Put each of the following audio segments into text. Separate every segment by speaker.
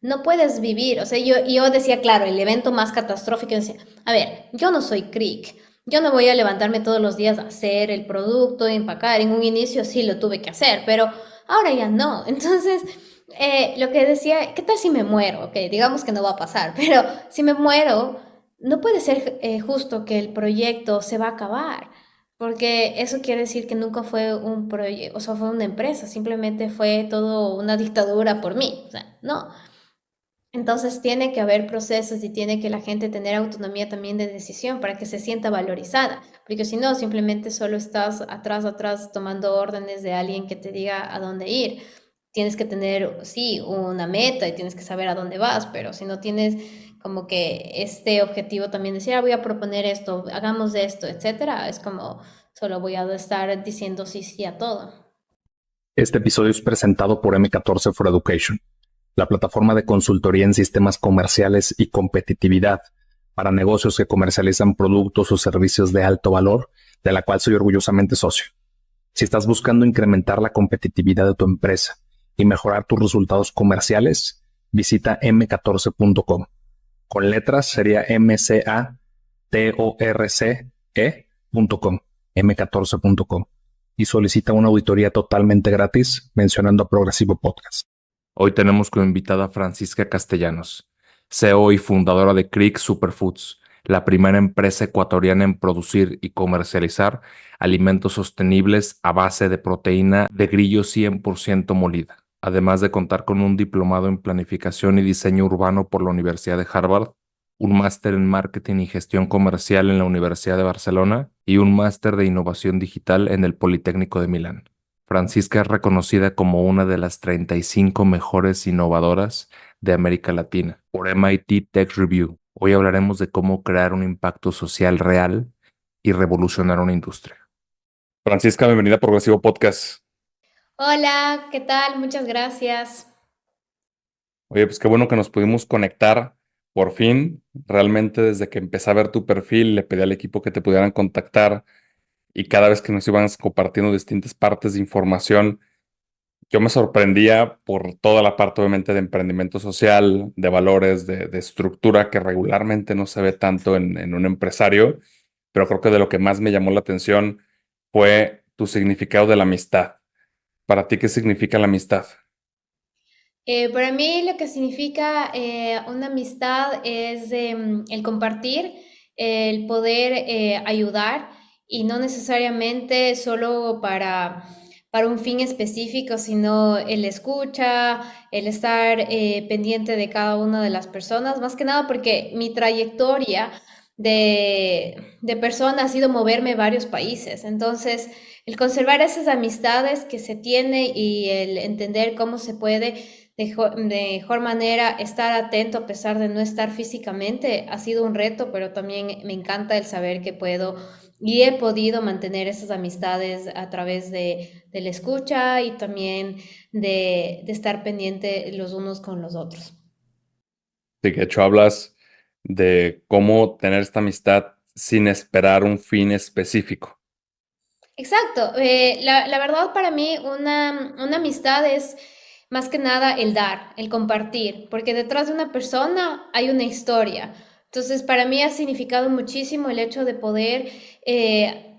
Speaker 1: no puedes vivir. O sea, yo decía, claro, el evento más catastrófico, yo decía, a ver, yo no soy Crick. Yo no voy a levantarme todos los días a hacer el producto, empacar. En un inicio sí lo tuve que hacer, pero ahora ya no. Entonces, lo que decía, ¿qué tal si me muero? Ok, digamos que no va a pasar, pero si me muero, no puede ser justo que el proyecto se va a acabar, porque eso quiere decir que nunca fue un proyecto, o sea, fue una empresa, simplemente fue todo una dictadura por mí. O sea, no. Entonces tiene que haber procesos y tiene que la gente tener autonomía también de decisión para que se sienta valorizada, porque si no, simplemente solo estás atrás, atrás tomando órdenes de alguien que te diga a dónde ir. Tienes que tener, sí, una meta y tienes que saber a dónde vas, pero si no tienes como que este objetivo también de decir, voy a proponer esto, hagamos esto, etcétera, es como solo voy a estar diciendo sí, sí a todo.
Speaker 2: Este episodio es presentado por M14 for Education, la plataforma de consultoría en sistemas comerciales y competitividad para negocios que comercializan productos o servicios de alto valor, de la cual soy orgullosamente socio. Si estás buscando incrementar la competitividad de tu empresa y mejorar tus resultados comerciales, visita m14.com. Con letras sería mcatorce.com, m14.com, y solicita una auditoría totalmente gratis mencionando a Progresivo Podcast.
Speaker 3: Hoy tenemos como invitada a Francisca Castellanos, CEO y fundadora de Creek Superfoods, la primera empresa ecuatoriana en producir y comercializar alimentos sostenibles a base de proteína de grillo 100% molida, además de contar con un diplomado en planificación y diseño urbano por la Universidad de Harvard, un máster en marketing y gestión comercial en la Universidad de Barcelona y un máster de innovación digital en el Politécnico de Milán. Francisca es reconocida como una de las 35 mejores innovadoras de América Latina por MIT Tech Review. Hoy hablaremos de cómo crear un impacto social real y revolucionar una industria. Francisca, bienvenida a Progresivo Podcast.
Speaker 1: Hola, ¿qué tal? Muchas gracias.
Speaker 3: Oye, pues qué bueno que nos pudimos conectar por fin. Realmente desde que empecé a ver tu perfil, le pedí al equipo que te pudieran contactar y cada vez que nos iban compartiendo distintas partes de información, yo me sorprendía por toda la parte, obviamente, de emprendimiento social, de valores, de estructura que regularmente no se ve tanto en un empresario, pero creo que de lo que más me llamó la atención fue tu significado de la amistad. Para ti, ¿qué significa la amistad?
Speaker 1: Para mí lo que significa una amistad es el compartir, el poder ayudar y no necesariamente solo para un fin específico, sino el escucha, el estar pendiente de cada una de las personas, más que nada porque mi trayectoria de persona ha sido moverme varios países. Entonces, el conservar esas amistades que se tiene y el entender cómo se puede de mejor manera estar atento a pesar de no estar físicamente ha sido un reto, pero también me encanta el saber que puedo y he podido mantener esas amistades a través de la escucha y también de estar pendiente los unos con los otros.
Speaker 3: De que de hecho hablas de cómo tener esta amistad sin esperar un fin específico.
Speaker 1: Exacto. La verdad para mí una amistad es más que nada el dar, el compartir, porque detrás de una persona hay una historia. Entonces para mí ha significado muchísimo el hecho de poder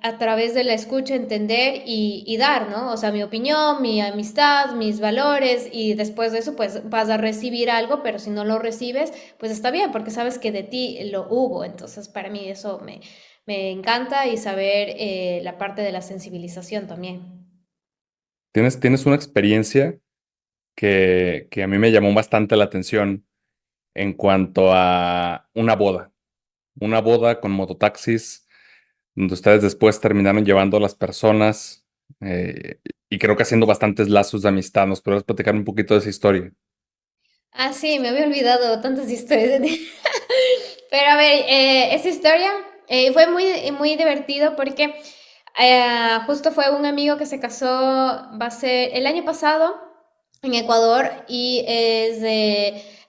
Speaker 1: a través de la escucha entender y dar, ¿no? O sea, mi opinión, mi amistad, mis valores y después de eso pues vas a recibir algo, pero si no lo recibes pues está bien porque sabes que de ti lo hubo. Entonces para mí eso me encanta y saber la parte de la sensibilización también.
Speaker 3: Tienes una experiencia que a mí me llamó bastante la atención en cuanto a una boda con mototaxis, donde ustedes después terminaron llevando a las personas y creo que haciendo bastantes lazos de amistad. ¿Nos podrías platicar un poquito de esa historia?
Speaker 1: Ah, sí, me había olvidado tantas historias. Pero a ver, esa historia fue muy divertido porque justo fue un amigo que se casó, va a ser el año pasado en Ecuador y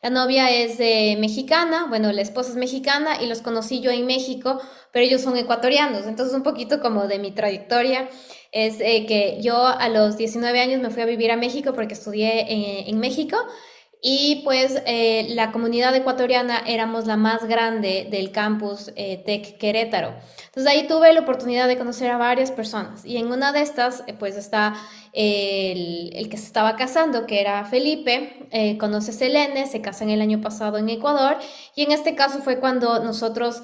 Speaker 1: la novia es de mexicana, bueno, la esposa es mexicana y los conocí yo en México, pero ellos son ecuatorianos. Entonces un poquito como de mi trayectoria es que yo a los 19 años me fui a vivir a México porque estudié en México Y pues la comunidad ecuatoriana éramos la más grande del campus Tec Querétaro. Entonces ahí tuve la oportunidad de conocer a varias personas y en una de estas pues está el que se estaba casando, que era Felipe, conoce a Selene, se casan el año pasado en Ecuador y en este caso fue cuando nosotros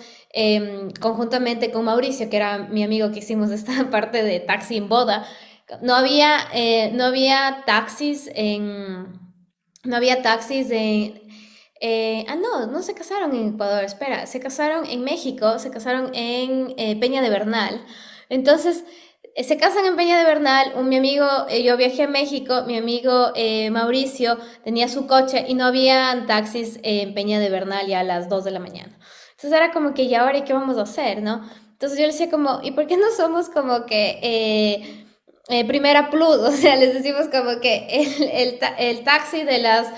Speaker 1: conjuntamente con Mauricio, que era mi amigo que hicimos esta parte de taxi en boda, no había taxis no había taxis de... no se casaron en Ecuador, espera, se casaron en México, se casaron en Peña de Bernal. Entonces, se casan en Peña de Bernal, mi amigo, yo viajé a México, mi amigo Mauricio tenía su coche y no había taxis en Peña de Bernal ya a las 2 de la mañana. Entonces era como que, ¿y ahora qué vamos a hacer, no? Entonces yo le decía como, ¿y por qué no somos como que Primera Plus? O sea, les decimos como que el taxi de las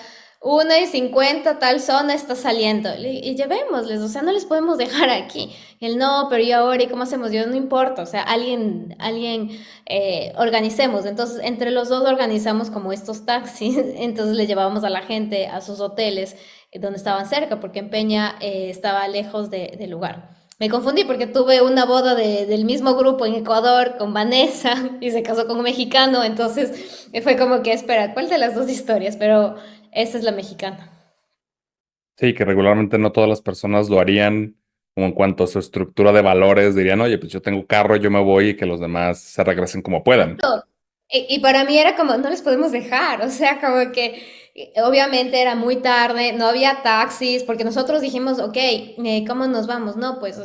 Speaker 1: 1:50 tal zona está saliendo. Y llevémosles, o sea, no les podemos dejar aquí. Y él, no, pero ¿y ahora? ¿Y cómo hacemos? Yo, no importa, o sea, alguien organicemos. Entonces, entre los dos organizamos como estos taxis. Entonces, le llevábamos a la gente a sus hoteles donde estaban cerca, porque en Peña estaba lejos del lugar. Me confundí porque tuve una boda del mismo grupo en Ecuador con Vanessa y se casó con un mexicano, entonces fue como que, espera, ¿cuál de las dos historias? Pero esa es la mexicana.
Speaker 3: Sí, que regularmente no todas las personas lo harían, como en cuanto a su estructura de valores, dirían, oye, pues yo tengo carro, yo me voy y que los demás se regresen como puedan.
Speaker 1: Y para mí era como, no les podemos dejar, o sea, como que obviamente era muy tarde, no había taxis, porque nosotros dijimos, ok, ¿cómo nos vamos? No, pues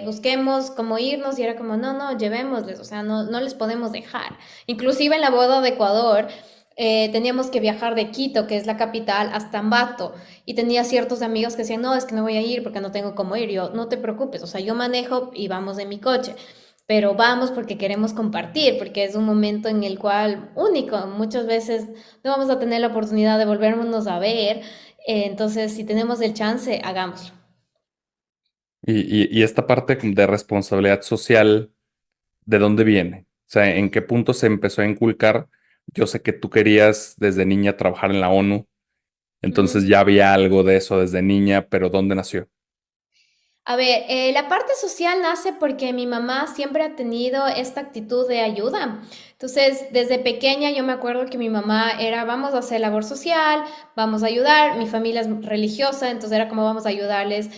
Speaker 1: busquemos cómo irnos y era como, no, no, llevémosles, o sea, no les podemos dejar. Inclusive en la boda de Ecuador teníamos que viajar de Quito, que es la capital, hasta Ambato, y tenía ciertos amigos que decían, no, es que no voy a ir porque no tengo cómo ir. Yo, no te preocupes, o sea, yo manejo y vamos en mi coche, pero vamos porque queremos compartir, porque es un momento en el cual único, muchas veces no vamos a tener la oportunidad de volvernos a ver, entonces si tenemos el chance, hagámoslo.
Speaker 3: Y esta parte de responsabilidad social, ¿de dónde viene? O sea, ¿en qué punto se empezó a inculcar? Yo sé que tú querías desde niña trabajar en la ONU, entonces
Speaker 1: Ujú.
Speaker 3: ya había algo de eso desde niña, pero ¿dónde nació?
Speaker 1: A ver, la parte social nace porque mi mamá siempre ha tenido esta actitud de ayuda. Entonces, desde pequeña yo me acuerdo que mi mamá era, vamos a hacer labor social, vamos a ayudar. Mi familia es religiosa, entonces era como vamos a ayudarles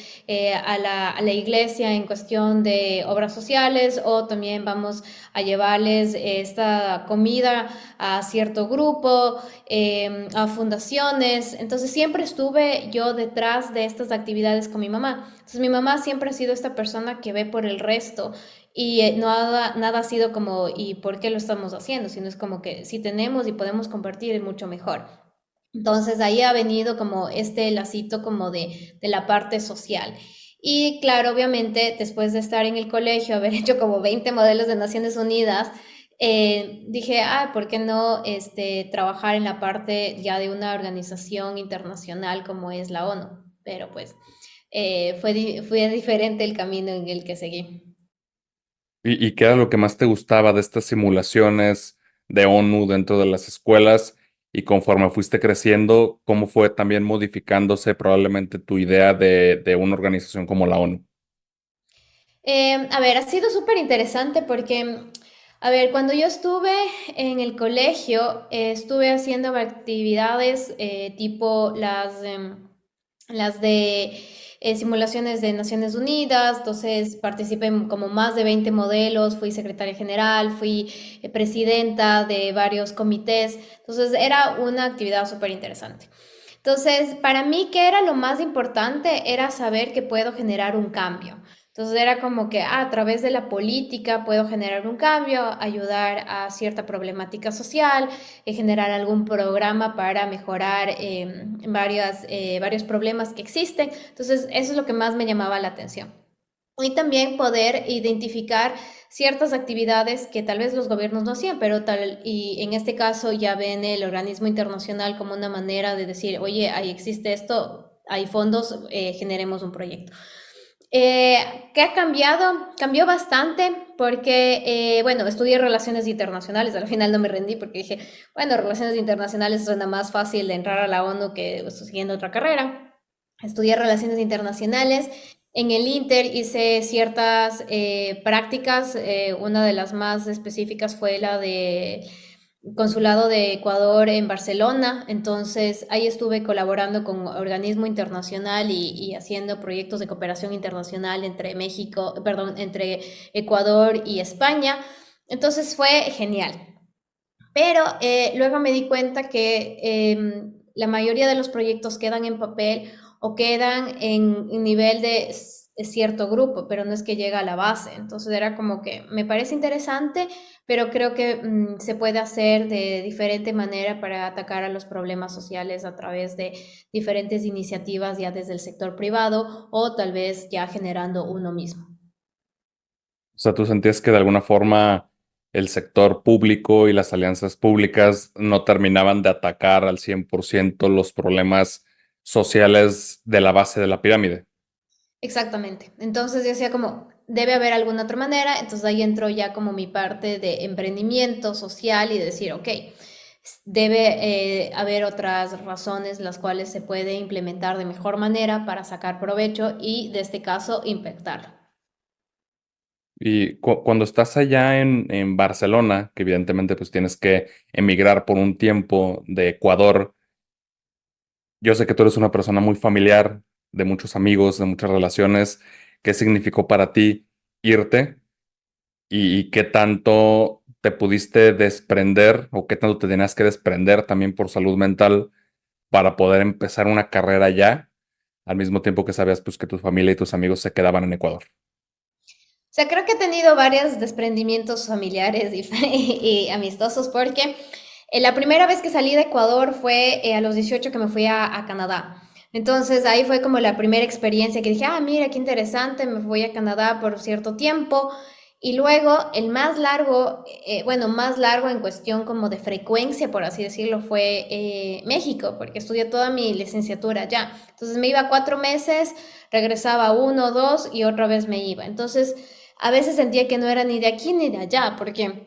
Speaker 1: a la iglesia en cuestión de obras sociales o también vamos a llevarles esta comida a cierto grupo, a fundaciones. Entonces, siempre estuve yo detrás de estas actividades con mi mamá. Entonces mi mamá siempre ha sido esta persona que ve por el resto y nada ha sido como, ¿y por qué lo estamos haciendo? Sino es como que si tenemos y podemos compartir es mucho mejor. Entonces ahí ha venido como este lacito como de la parte social. Y claro, obviamente, después de estar en el colegio, haber hecho como 20 modelos de Naciones Unidas, dije, ¿por qué no trabajar en la parte ya de una organización internacional como es la ONU? Pero pues fue diferente el camino en el que seguí.
Speaker 3: Y qué era lo que más te gustaba de estas simulaciones de ONU dentro de las escuelas? Y conforme fuiste creciendo, ¿cómo fue también modificándose probablemente tu idea de una organización como la ONU?
Speaker 1: A ver, ha sido súper interesante porque, a ver, cuando yo estuve en el colegio, estuve haciendo actividades tipo las de simulaciones de Naciones Unidas, entonces participé en como más de 20 modelos, fui secretaria general, fui presidenta de varios comités, entonces era una actividad súper interesante. Entonces, para mí, ¿qué era lo más importante? Era saber que puedo generar un cambio. Entonces era como que a través de la política puedo generar un cambio, ayudar a cierta problemática social, generar algún programa para mejorar varios problemas que existen. Entonces eso es lo que más me llamaba la atención. Y también poder identificar ciertas actividades que tal vez los gobiernos no hacían, pero y en este caso ya ven el organismo internacional como una manera de decir, oye, ahí existe esto, hay fondos, generemos un proyecto. ¿Qué ha cambiado? Cambió bastante porque, bueno, estudié relaciones internacionales, al final no me rendí porque dije, bueno, relaciones internacionales suena más fácil de entrar a la ONU que siguiendo otra carrera. Estudié relaciones internacionales. En el Inter hice ciertas prácticas, una de las más específicas fue la de Consulado de Ecuador en Barcelona, entonces ahí estuve colaborando con organismo internacional y haciendo proyectos de cooperación internacional entre México, perdón, entre Ecuador y España, entonces fue genial. Pero luego me di cuenta que la mayoría de los proyectos quedan en papel o quedan en nivel de cierto grupo, pero no es que llega a la base. Entonces era como que me parece interesante, pero creo que se puede hacer de diferente manera para atacar a los problemas sociales a través de diferentes iniciativas ya desde el sector privado o tal vez ya generando uno mismo.
Speaker 4: O sea, ¿tú sentías que de alguna forma el sector público y las alianzas públicas no terminaban de atacar al 100% los problemas sociales de la base de la pirámide?
Speaker 1: Exactamente. Entonces yo decía como, debe haber alguna otra manera, entonces ahí entró ya como mi parte de emprendimiento social y decir, ok, debe haber otras razones las cuales se puede implementar de mejor manera para sacar provecho y de este caso impactarlo.
Speaker 4: Y cuando estás allá en Barcelona, que evidentemente pues tienes que emigrar por un tiempo de Ecuador, yo sé que tú eres una persona muy familiar, de muchos amigos, de muchas relaciones. ¿Qué significó para ti irte y qué tanto te pudiste desprender o qué tanto te tenías que desprender también por salud mental para poder empezar una carrera allá, al mismo tiempo que sabías pues que tu familia y tus amigos se quedaban en Ecuador?
Speaker 1: O sea, creo que he tenido varios desprendimientos familiares y, y amistosos porque la primera vez que salí de Ecuador fue a los 18 que me fui a Canadá. Entonces ahí fue como la primera experiencia que dije, ah, mira, qué interesante, me voy a Canadá por cierto tiempo. Y luego el más largo, bueno, más largo en cuestión como de frecuencia, por así decirlo, fue México, porque estudié toda mi licenciatura allá. Entonces me iba 4 meses, regresaba uno, dos y otra vez me iba. Entonces a veces sentía que no era ni de aquí ni de allá, porque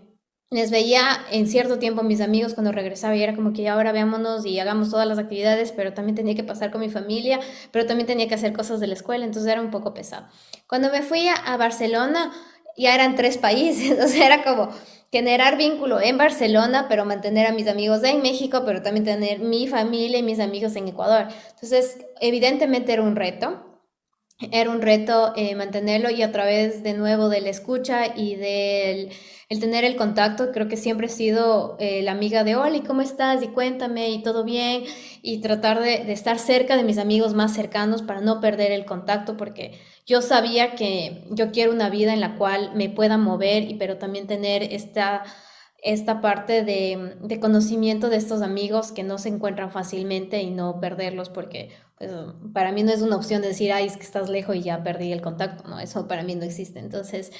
Speaker 1: les veía en cierto tiempo a mis amigos cuando regresaba y era como que ya ahora veámonos y hagamos todas las actividades, pero también tenía que pasar con mi familia, pero también tenía que hacer cosas de la escuela, entonces era un poco pesado. Cuando me fui a Barcelona, ya eran 3 países, o sea, era como generar vínculo en Barcelona, pero mantener a mis amigos en México, pero también tener mi familia y mis amigos en Ecuador. Entonces, evidentemente era un reto. Era un reto mantenerlo y a través de nuevo de la escucha y del el tener el contacto, creo que siempre he sido la amiga de Oli, ¿cómo estás? Y cuéntame, y todo bien, y tratar de estar cerca de mis amigos más cercanos para no perder el contacto, porque yo sabía que yo quiero una vida en la cual me pueda mover, y, pero también tener esta parte de conocimiento de estos amigos que no se encuentran fácilmente y no perderlos porque pues, para mí no es una opción decir, ay, es que estás lejos y ya perdí el contacto, no, eso para mí no existe. Entonces,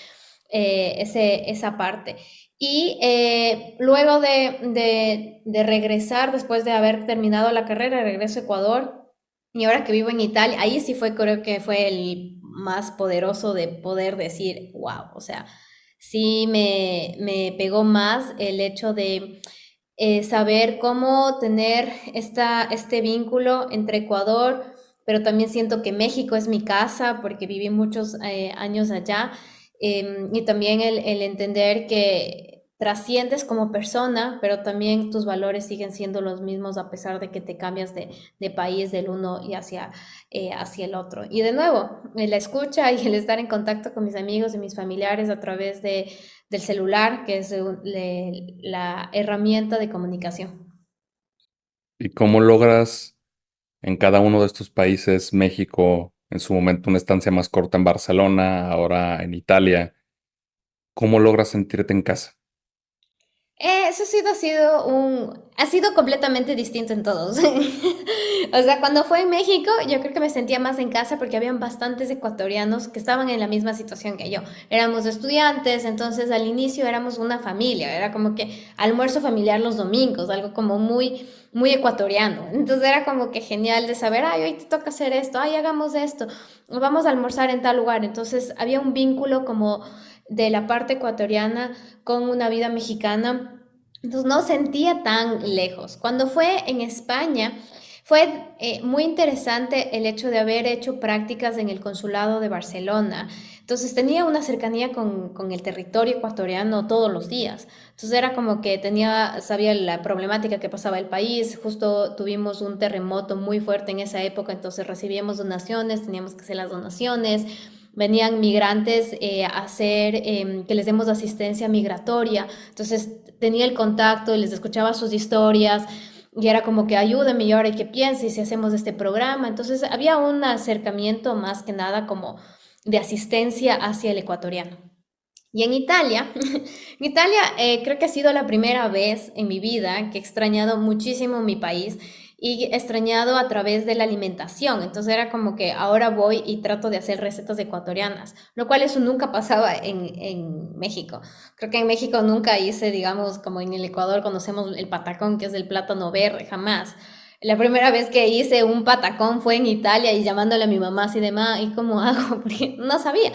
Speaker 1: esa parte. Y luego de regresar, después de haber terminado la carrera, regreso a Ecuador y ahora que vivo en Italia, ahí sí fue, creo que fue el más poderoso de poder decir, wow, o sea, sí me pegó más el hecho de saber cómo tener este vínculo entre Ecuador, pero también siento que México es mi casa porque viví muchos años allá, y también el entender que trasciendes como persona, pero también tus valores siguen siendo los mismos a pesar de que te cambias de país del uno y hacia el otro. Y de nuevo, la escucha y el estar en contacto con mis amigos y mis familiares a través del celular, que es la herramienta de comunicación.
Speaker 4: ¿Y cómo logras en cada uno de estos países, México, en su momento una estancia más corta en Barcelona, ahora en Italia, cómo logras sentirte en casa?
Speaker 1: Eso ha sido completamente distinto en todos. O sea, cuando fue en México, yo creo que me sentía más en casa porque habían bastantes ecuatorianos que estaban en la misma situación que yo. Éramos estudiantes, entonces al inicio éramos una familia, era como que almuerzo familiar los domingos, algo como muy, muy ecuatoriano. Entonces era como que genial de saber, ay, hoy te toca hacer esto, ay, hagamos esto, vamos a almorzar en tal lugar. Entonces había un vínculo como de la parte ecuatoriana con una vida mexicana. Entonces no sentía tan lejos. Cuando fue en España, fue muy interesante el hecho de haber hecho prácticas en el consulado de Barcelona. Entonces tenía una cercanía con el territorio ecuatoriano todos los días. Entonces era como que sabía la problemática que pasaba el país. Justo tuvimos un terremoto muy fuerte en esa época, entonces recibíamos donaciones, teníamos que hacer las donaciones. Venían migrantes a hacer que les demos asistencia migratoria. Entonces tenía el contacto, les escuchaba sus historias y era como que ayúdame y ahora qué piensa y si hacemos este programa. Entonces había un acercamiento más que nada como de asistencia hacia el ecuatoriano. Y en Italia, en Italia creo que ha sido la primera vez en mi vida que he extrañado muchísimo mi país y he extrañado a través de la alimentación. Entonces era como que ahora voy y trato de hacer recetas ecuatorianas, lo cual eso nunca pasaba en México. Creo que en México nunca hice, digamos, como en el Ecuador conocemos el patacón, que es el plátano verde, jamás. La primera vez que hice un patacón fue en Italia y llamándole a mi mamá así de, ma, ¿y cómo hago? Porque no sabía.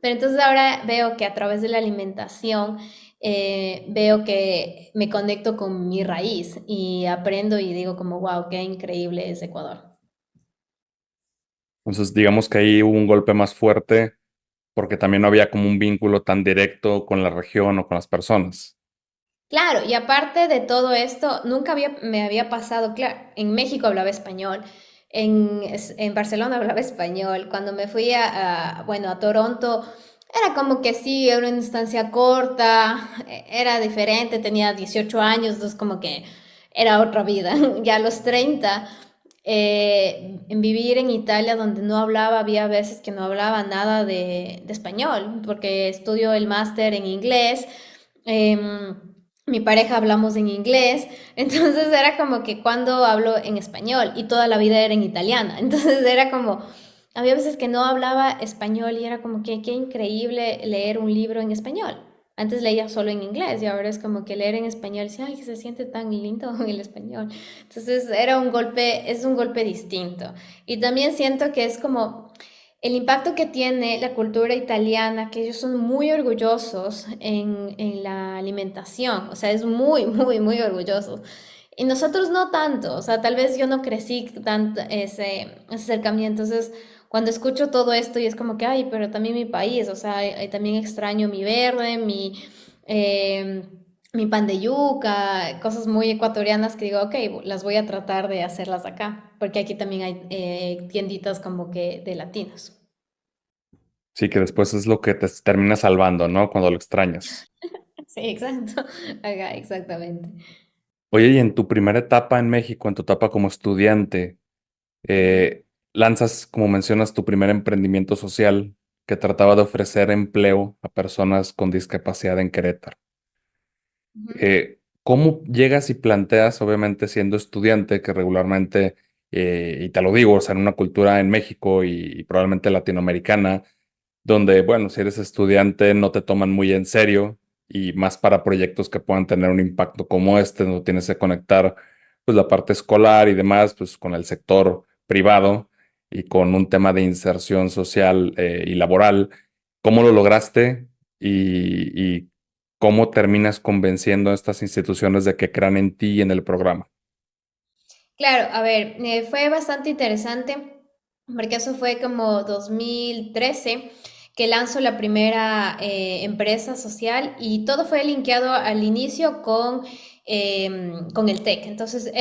Speaker 1: Pero entonces ahora veo que a través de la alimentación veo que me conecto con mi raíz y aprendo y digo como, wow, qué increíble es Ecuador.
Speaker 4: Entonces, digamos que ahí hubo un golpe más fuerte porque también no había como un vínculo tan directo con la región o con las personas.
Speaker 1: Claro, y aparte de todo esto, me había pasado, claro, en México hablaba español, en Barcelona hablaba español, cuando me fui bueno, a Toronto, era como que sí, era una instancia corta, era diferente, tenía 18 años, entonces como que era otra vida. Ya a los 30, en vivir en Italia donde no hablaba, había veces que no hablaba nada de español, porque estudio el máster en inglés. em, Mi pareja hablamos en inglés, entonces era como que cuando hablo en español y toda la vida era en italiana, entonces era como, había veces que no hablaba español y era como que qué increíble leer un libro en español. Antes leía solo en inglés y ahora es como que leer en español, y ay, que se siente tan lindo el español. Entonces es un golpe distinto. Y también siento que es como el impacto que tiene la cultura italiana, que ellos son muy orgullosos en la alimentación, o sea, es muy, muy, muy orgulloso. Y nosotros no tanto, o sea, tal vez yo no crecí tanto ese acercamiento, entonces cuando escucho todo esto y es como que, ay, pero también mi país, o sea, también extraño mi verde, eh, mi pan de yuca, cosas muy ecuatorianas que digo, ok, las voy a tratar de hacerlas acá, porque aquí también hay tienditas como que de latinos.
Speaker 4: Sí, que después es lo que te termina salvando, ¿no? Cuando lo extrañas.
Speaker 1: Sí, exacto. Ajá, exactamente.
Speaker 4: Oye, y en tu primera etapa en México, en tu etapa como estudiante, lanzas, como mencionas, tu primer emprendimiento social que trataba de ofrecer empleo a personas con discapacidad en Querétaro.
Speaker 1: Ujú.
Speaker 4: ¿Cómo llegas y planteas, obviamente siendo estudiante, que regularmente, y te lo digo, o sea, en una cultura en México y probablemente latinoamericana, donde, bueno, si eres estudiante no te toman muy en serio y más para proyectos que puedan tener un impacto como este, donde tienes que conectar pues la parte escolar y demás, pues con el sector privado y con un tema de inserción social y laboral. ¿Cómo lo lograste y cómo terminas convenciendo a estas instituciones de que crean en ti y en el programa?
Speaker 1: Claro, a ver, fue bastante interesante porque eso fue como 2013 que lanzó la primera empresa social y todo fue linkeado al inicio con el TEC. Entonces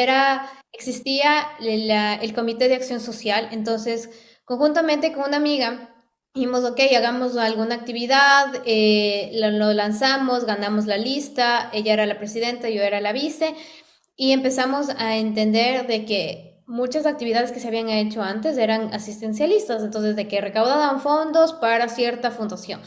Speaker 1: existía el Comité de Acción Social, entonces conjuntamente con una amiga dijimos, ok, hagamos alguna actividad, lo lanzamos, ganamos la lista, ella era la presidenta, yo era la vice. Y empezamos a entender de que muchas actividades que se habían hecho antes eran asistencialistas, entonces de que recaudaban fondos para cierta fundación.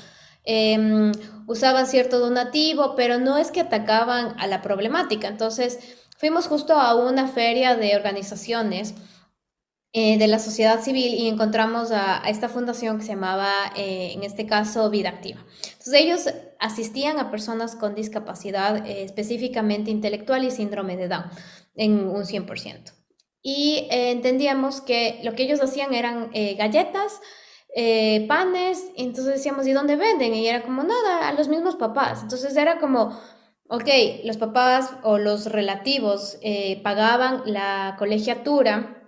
Speaker 1: usaban cierto donativo, pero no es que atacaban a la problemática. Entonces, fuimos justo a una feria de organizaciones de la sociedad civil y encontramos a esta fundación que se llamaba, en este caso, Vida Activa. Entonces ellos asistían a personas con discapacidad específicamente intelectual y síndrome de Down en un 100%. Y entendíamos que lo que ellos hacían eran galletas, panes, y entonces decíamos, ¿y dónde venden? Y era como, nada, a los mismos papás. Entonces era como, ok, los papás o los relativos pagaban la colegiatura,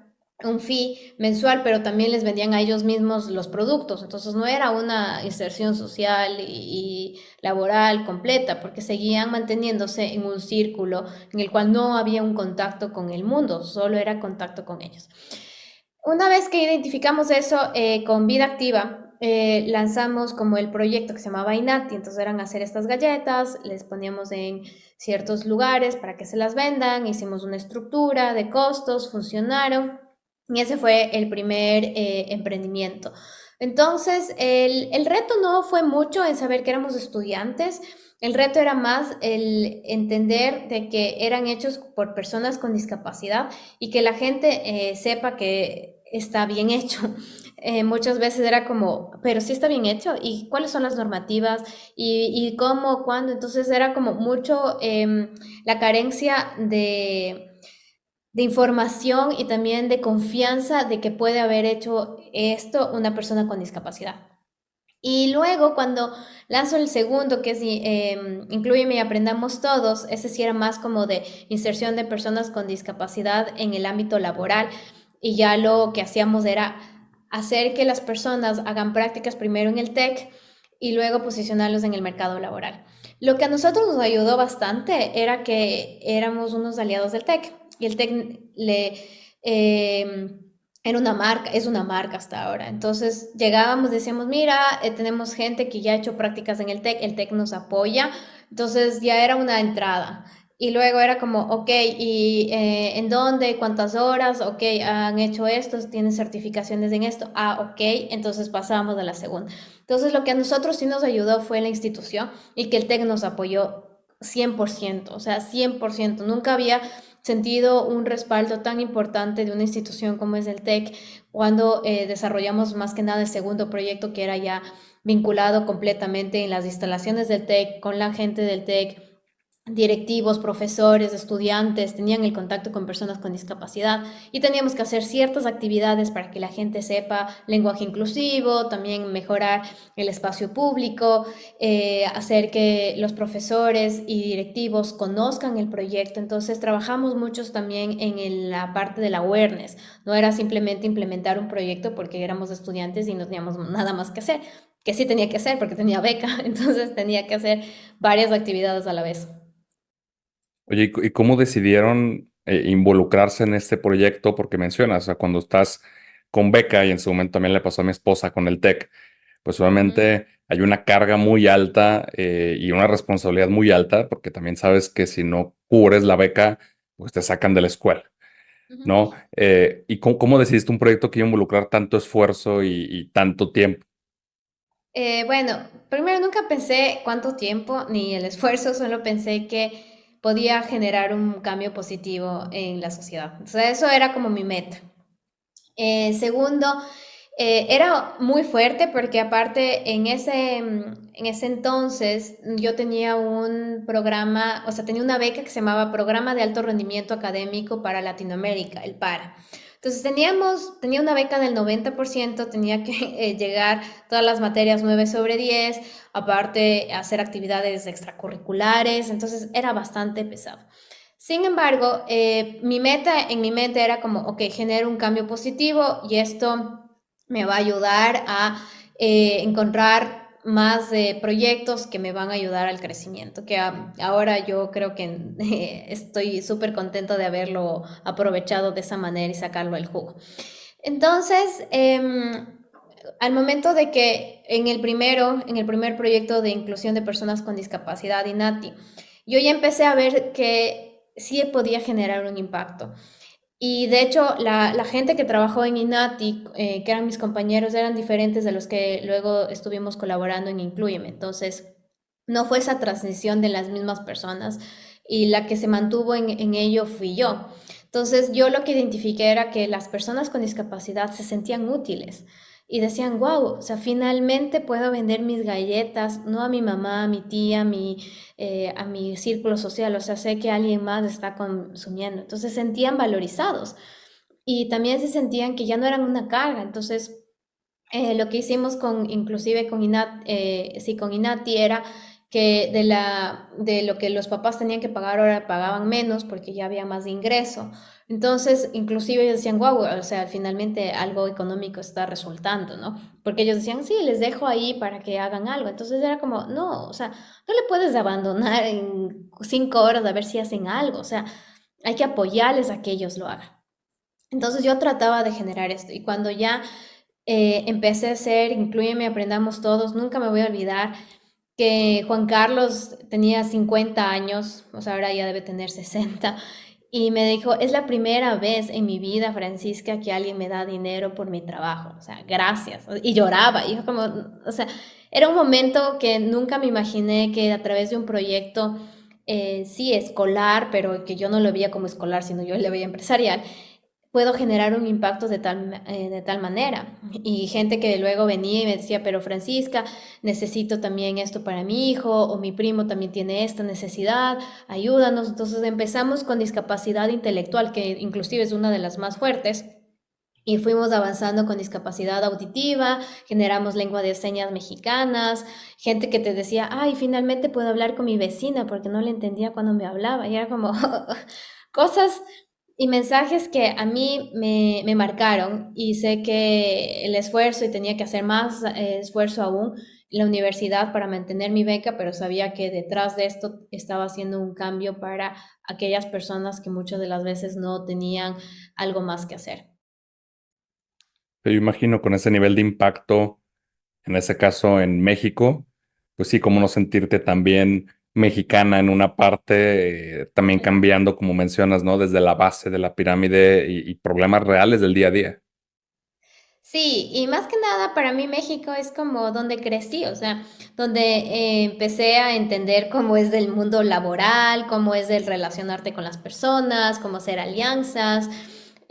Speaker 1: un fee mensual, pero también les vendían a ellos mismos los productos. Entonces no era una inserción social y laboral completa, porque seguían manteniéndose en un círculo en el cual no había un contacto con el mundo, solo era contacto con ellos. Una vez que identificamos eso con Vida Activa, lanzamos como el proyecto que se llamaba Inati. Entonces eran hacer estas galletas, les poníamos en ciertos lugares para que se las vendan, hicimos una estructura de costos, funcionaron. Y ese fue el primer emprendimiento. Entonces, el reto no fue mucho en saber que éramos estudiantes, el reto era más el entender de que eran hechos por personas con discapacidad y que la gente sepa que está bien hecho. Muchas veces era como, pero sí está bien hecho, ¿y cuáles son las normativas? ¿Y cómo, cuándo? Entonces era como mucho la carencia de información y también de confianza de que puede haber hecho esto una persona con discapacidad. Y luego cuando lanzo el segundo, que es Inclúyeme y Aprendamos Todos, ese sí era más como de inserción de personas con discapacidad en el ámbito laboral. Y ya lo que hacíamos era hacer que las personas hagan prácticas primero en el TEC y luego posicionarlos en el mercado laboral. Lo que a nosotros nos ayudó bastante era que éramos unos aliados del TEC y el TEC era una marca, es una marca hasta ahora. Entonces llegábamos, decíamos, mira, tenemos gente que ya ha hecho prácticas en el TEC nos apoya, entonces ya era una entrada. Y luego era como, ok, ¿y en dónde? ¿Cuántas horas? Ok, han hecho esto, tienen certificaciones en esto. Ah, ok, entonces pasamos a la segunda. Entonces lo que a nosotros sí nos ayudó fue la institución y que el TEC nos apoyó 100%, o sea, 100%. Nunca había sentido un respaldo tan importante de una institución como es el TEC cuando desarrollamos más que nada el segundo proyecto que era ya vinculado completamente en las instalaciones del TEC, con la gente del TEC, directivos, profesores, estudiantes, tenían el contacto con personas con discapacidad y teníamos que hacer ciertas actividades para que la gente sepa lenguaje inclusivo, también mejorar el espacio público, hacer que los profesores y directivos conozcan el proyecto. Entonces trabajamos muchos también en la parte del awareness. No era simplemente implementar un proyecto porque éramos estudiantes y no teníamos nada más que hacer, que sí tenía que hacer porque tenía beca, entonces tenía que hacer varias actividades a la vez.
Speaker 4: Oye, ¿y cómo decidieron involucrarse en este proyecto? Porque mencionas, o sea, cuando estás con beca, y en su momento también le pasó a mi esposa con el TEC, pues
Speaker 1: Ujú,
Speaker 4: obviamente hay una carga muy alta y una responsabilidad muy alta, porque también sabes que si no cubres la beca, pues te sacan de la escuela,
Speaker 1: ujú.
Speaker 4: ¿no? ¿Y cómo decidiste un proyecto que iba a involucrar tanto esfuerzo y tanto tiempo?
Speaker 1: Bueno, primero nunca pensé cuánto tiempo ni el esfuerzo, solo pensé que podía generar un cambio positivo en la sociedad. O sea, eso era como mi meta. Segundo, era muy fuerte porque aparte en ese entonces yo tenía un programa, o sea, tenía una beca que se llamaba Programa de Alto Rendimiento Académico para Latinoamérica, el PARA. Entonces tenía una beca del 90%, tenía que llegar todas las materias 9/10, aparte hacer actividades extracurriculares, entonces era bastante pesado. Sin embargo, en mi mente era como, ok, genero un cambio positivo y esto me va a ayudar a encontrar más proyectos que me van a ayudar al crecimiento, que ahora yo creo que estoy súper contenta de haberlo aprovechado de esa manera y sacarlo al jugo. Entonces, al momento de que en el primer proyecto de inclusión de personas con discapacidad, INATI, yo ya empecé a ver que sí podía generar un impacto. Y de hecho, la gente que trabajó en Inati, que eran mis compañeros, eran diferentes de los que luego estuvimos colaborando en Inclúyeme. Entonces, no fue esa transición de las mismas personas y la que se mantuvo en ello fui yo. Entonces, yo lo que identifiqué era que las personas con discapacidad se sentían útiles y decían, wow, o sea, finalmente puedo vender mis galletas, no a mi mamá, a mi tía, a mi círculo social, o sea, sé que alguien más está consumiendo. Entonces, se sentían valorizados y también se sentían que ya no eran una carga. Entonces, lo que hicimos inclusive con Inati era que de lo que los papás tenían que pagar ahora pagaban menos porque ya había más de ingreso. Entonces, inclusive ellos decían, wow, o sea, finalmente algo económico está resultando, ¿no? Porque ellos decían, sí, les dejo ahí para que hagan algo. Entonces era como, no, o sea, no le puedes abandonar en 5 horas a ver si hacen algo, o sea, hay que apoyarles a que ellos lo hagan. Entonces yo trataba de generar esto y cuando ya empecé a hacer, incluyeme, aprendamos todos, nunca me voy a olvidar que Juan Carlos tenía 50 años, o sea, ahora ya debe tener 60, y me dijo, es la primera vez en mi vida, Francisca, que alguien me da dinero por mi trabajo, o sea, gracias. Y lloraba, y yo como, o sea, era un momento que nunca me imaginé que a través de un proyecto, sí, escolar, pero que yo no lo veía como escolar, sino yo lo veía empresarial, puedo generar un impacto de tal manera. Y gente que luego venía y me decía, pero Francisca, necesito también esto para mi hijo, o mi primo también tiene esta necesidad, ayúdanos. Entonces empezamos con discapacidad intelectual, que inclusive es una de las más fuertes. Y fuimos avanzando con discapacidad auditiva, generamos lengua de señas mexicanas, gente que te decía, ay, finalmente puedo hablar con mi vecina porque no le entendía cuando me hablaba. Y era como cosas y mensajes que a mí me marcaron y sé que el esfuerzo y tenía que hacer más esfuerzo aún en la universidad para mantener mi beca, pero sabía que detrás de esto estaba haciendo un cambio para aquellas personas que muchas de las veces no tenían algo más que hacer.
Speaker 4: Yo imagino con ese nivel de impacto, en ese caso en México, pues sí, cómo no sentirte también mexicana en una parte, también cambiando, como mencionas, ¿no? Desde la base de la pirámide y problemas reales del día a día.
Speaker 1: Sí, y más que nada para mí México es como donde crecí, o sea, donde empecé a entender cómo es del mundo laboral, cómo es el relacionarte con las personas, cómo hacer alianzas.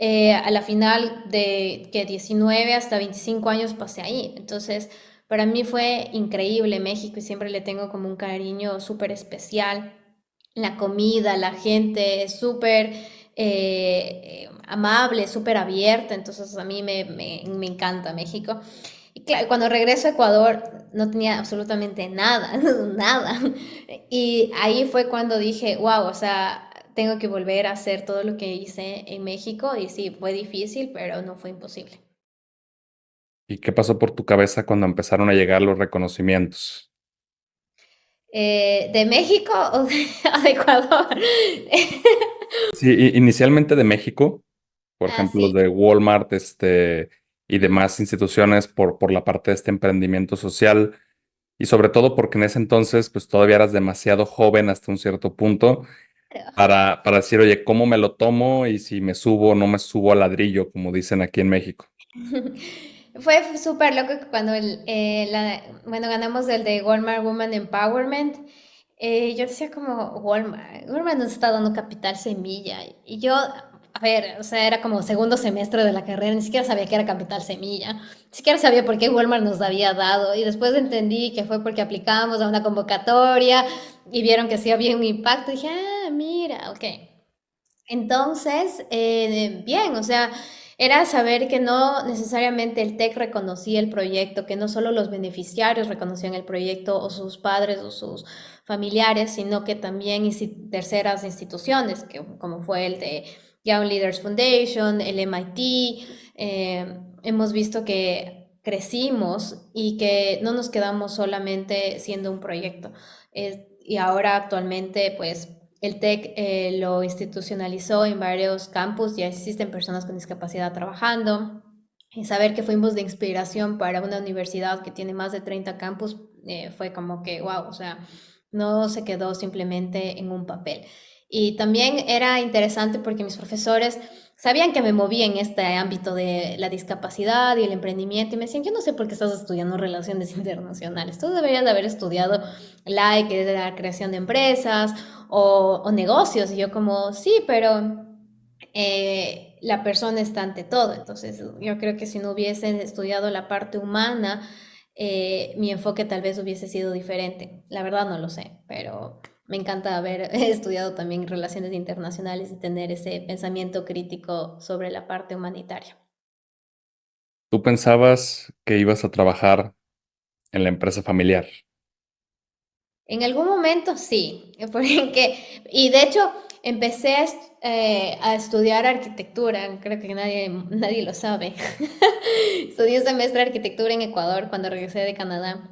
Speaker 1: A la final de que 19 hasta 25 años pasé ahí. Entonces, para mí fue increíble México y siempre le tengo como un cariño súper especial. La comida, la gente es súper amable, súper abierta, entonces a mí me encanta México. Y claro, cuando regreso a Ecuador no tenía absolutamente nada, nada. Y ahí fue cuando dije, wow, o sea, tengo que volver a hacer todo lo que hice en México. Y sí, fue difícil, pero no fue imposible.
Speaker 4: ¿Y qué pasó por tu cabeza cuando empezaron a llegar los reconocimientos?
Speaker 1: ¿De México o de Ecuador?
Speaker 4: Sí, inicialmente de México, por
Speaker 1: Ah,
Speaker 4: ejemplo, los
Speaker 1: sí.
Speaker 4: de Walmart, y demás instituciones por la parte de este emprendimiento social, y sobre todo porque en ese entonces, pues todavía eras demasiado joven hasta un cierto punto para decir, oye, ¿cómo me lo tomo? Y si me subo o no me subo al ladrillo, como dicen aquí en México.
Speaker 1: Fue súper loco que cuando bueno, ganamos el de Walmart Women Empowerment. Yo decía como, Walmart nos está dando capital semilla. Y yo, a ver, o sea, era como segundo semestre de la carrera, ni siquiera sabía que era capital semilla, ni siquiera sabía por qué Walmart nos había dado. Y después entendí que fue porque aplicábamos a una convocatoria y vieron que sí había un impacto. Y dije, ah, mira, ok. Entonces, bien, o sea, era saber que no necesariamente el TEC reconocía el proyecto, que no solo los beneficiarios reconocían el proyecto o sus padres o sus familiares, sino que también terceras instituciones, como fue el de Young Leaders Foundation, el MIT. Hemos visto que crecimos y que no nos quedamos solamente siendo un proyecto. Y ahora actualmente, pues el TEC lo institucionalizó en varios campus, ya existen personas con discapacidad trabajando. Y saber que fuimos de inspiración para una universidad que tiene más de 30 campus fue como que, wow, o sea, no se quedó simplemente en un papel. Y también era interesante porque mis profesores sabían que me movía en este ámbito de la discapacidad y el emprendimiento y me decían, yo no sé por qué estás estudiando relaciones internacionales, tú deberías de haber estudiado LAE, que es la creación de empresas o negocios. Y yo como, sí, pero la persona está ante todo. Entonces, yo creo que si no hubiesen estudiado la parte humana, mi enfoque tal vez hubiese sido diferente. La verdad no lo sé, pero me encanta haber estudiado también relaciones internacionales y tener ese pensamiento crítico sobre la parte humanitaria.
Speaker 4: ¿Tú pensabas que ibas a trabajar en la empresa familiar?
Speaker 1: En algún momento sí, porque, y de hecho empecé a estudiar arquitectura, creo que nadie lo sabe. Estudié un semestre de arquitectura en Ecuador cuando regresé de Canadá,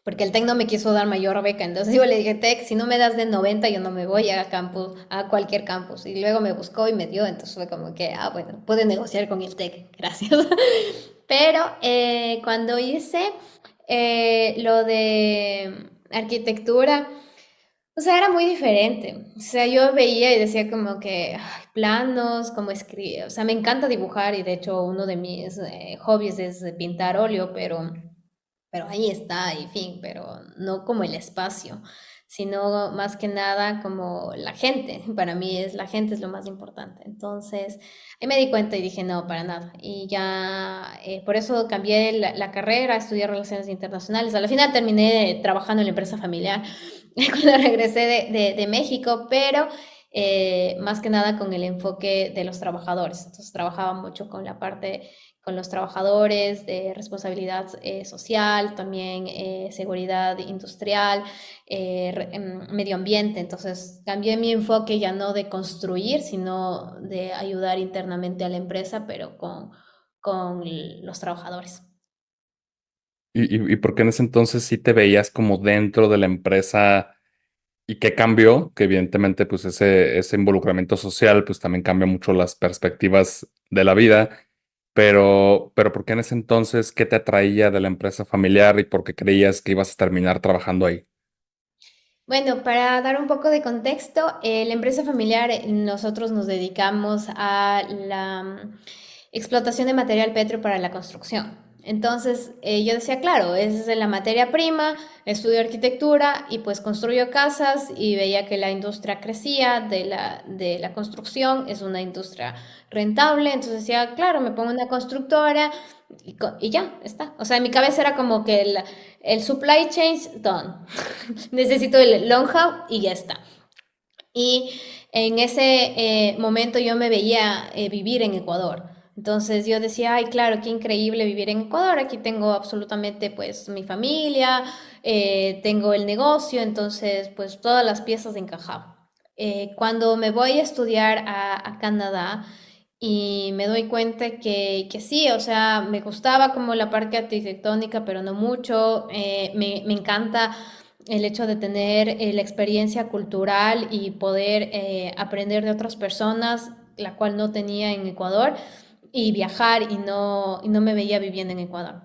Speaker 1: porque el TEC no me quiso dar mayor beca. Entonces yo le dije, TEC, si no me das de 90 yo no me voy a campus, a cualquier campus. Y luego me buscó y me dio, entonces fue como que, bueno, pude negociar con el TEC, gracias. Pero cuando hice lo de arquitectura, o sea, era muy diferente. O sea, yo veía y decía como que ay, planos, como escribir. O sea, me encanta dibujar y de hecho uno de mis hobbies es pintar óleo, pero ahí está, y fin, pero no como el espacio, sino más que nada como la gente. Para mí es la gente es lo más importante. Entonces, ahí me di cuenta y dije, no, para nada. Y ya, por eso cambié la carrera, estudié relaciones internacionales. A la final terminé trabajando en la empresa familiar cuando regresé de México, pero más que nada con el enfoque de los trabajadores. Entonces, trabajaba mucho con la parte con los trabajadores, de responsabilidad social, también seguridad industrial, medio ambiente. Entonces cambié mi enfoque ya no de construir, sino de ayudar internamente a la empresa, pero con los trabajadores.
Speaker 4: ¿Y por qué en ese entonces sí te veías como dentro de la empresa y qué cambió? Que evidentemente pues ese involucramiento social pues también cambia mucho las perspectivas de la vida, pero ¿por qué en ese entonces qué te atraía de la empresa familiar y por qué creías que ibas a terminar trabajando ahí?
Speaker 1: Bueno, para dar un poco de contexto, la empresa familiar, nosotros nos dedicamos a la explotación de material petro para la construcción. Entonces, yo decía, claro, es de la materia prima, estudio arquitectura y pues construyo casas y veía que la industria crecía de la construcción, es una industria rentable. Entonces decía, claro, me pongo una constructora y ya, está. O sea, en mi cabeza era como que el supply chain done. Necesito el long haul y ya está. Y en ese momento yo me veía vivir en Ecuador. Entonces yo decía, ay, claro, qué increíble vivir en Ecuador. Aquí tengo absolutamente pues mi familia, tengo el negocio, entonces pues todas las piezas encajaban. Cuando me voy a estudiar a Canadá y me doy cuenta que sí, o sea, me gustaba como la parte arquitectónica, pero no mucho. Me encanta el hecho de tener la experiencia cultural y poder aprender de otras personas, la cual no tenía en Ecuador, y viajar y no me veía viviendo en Ecuador.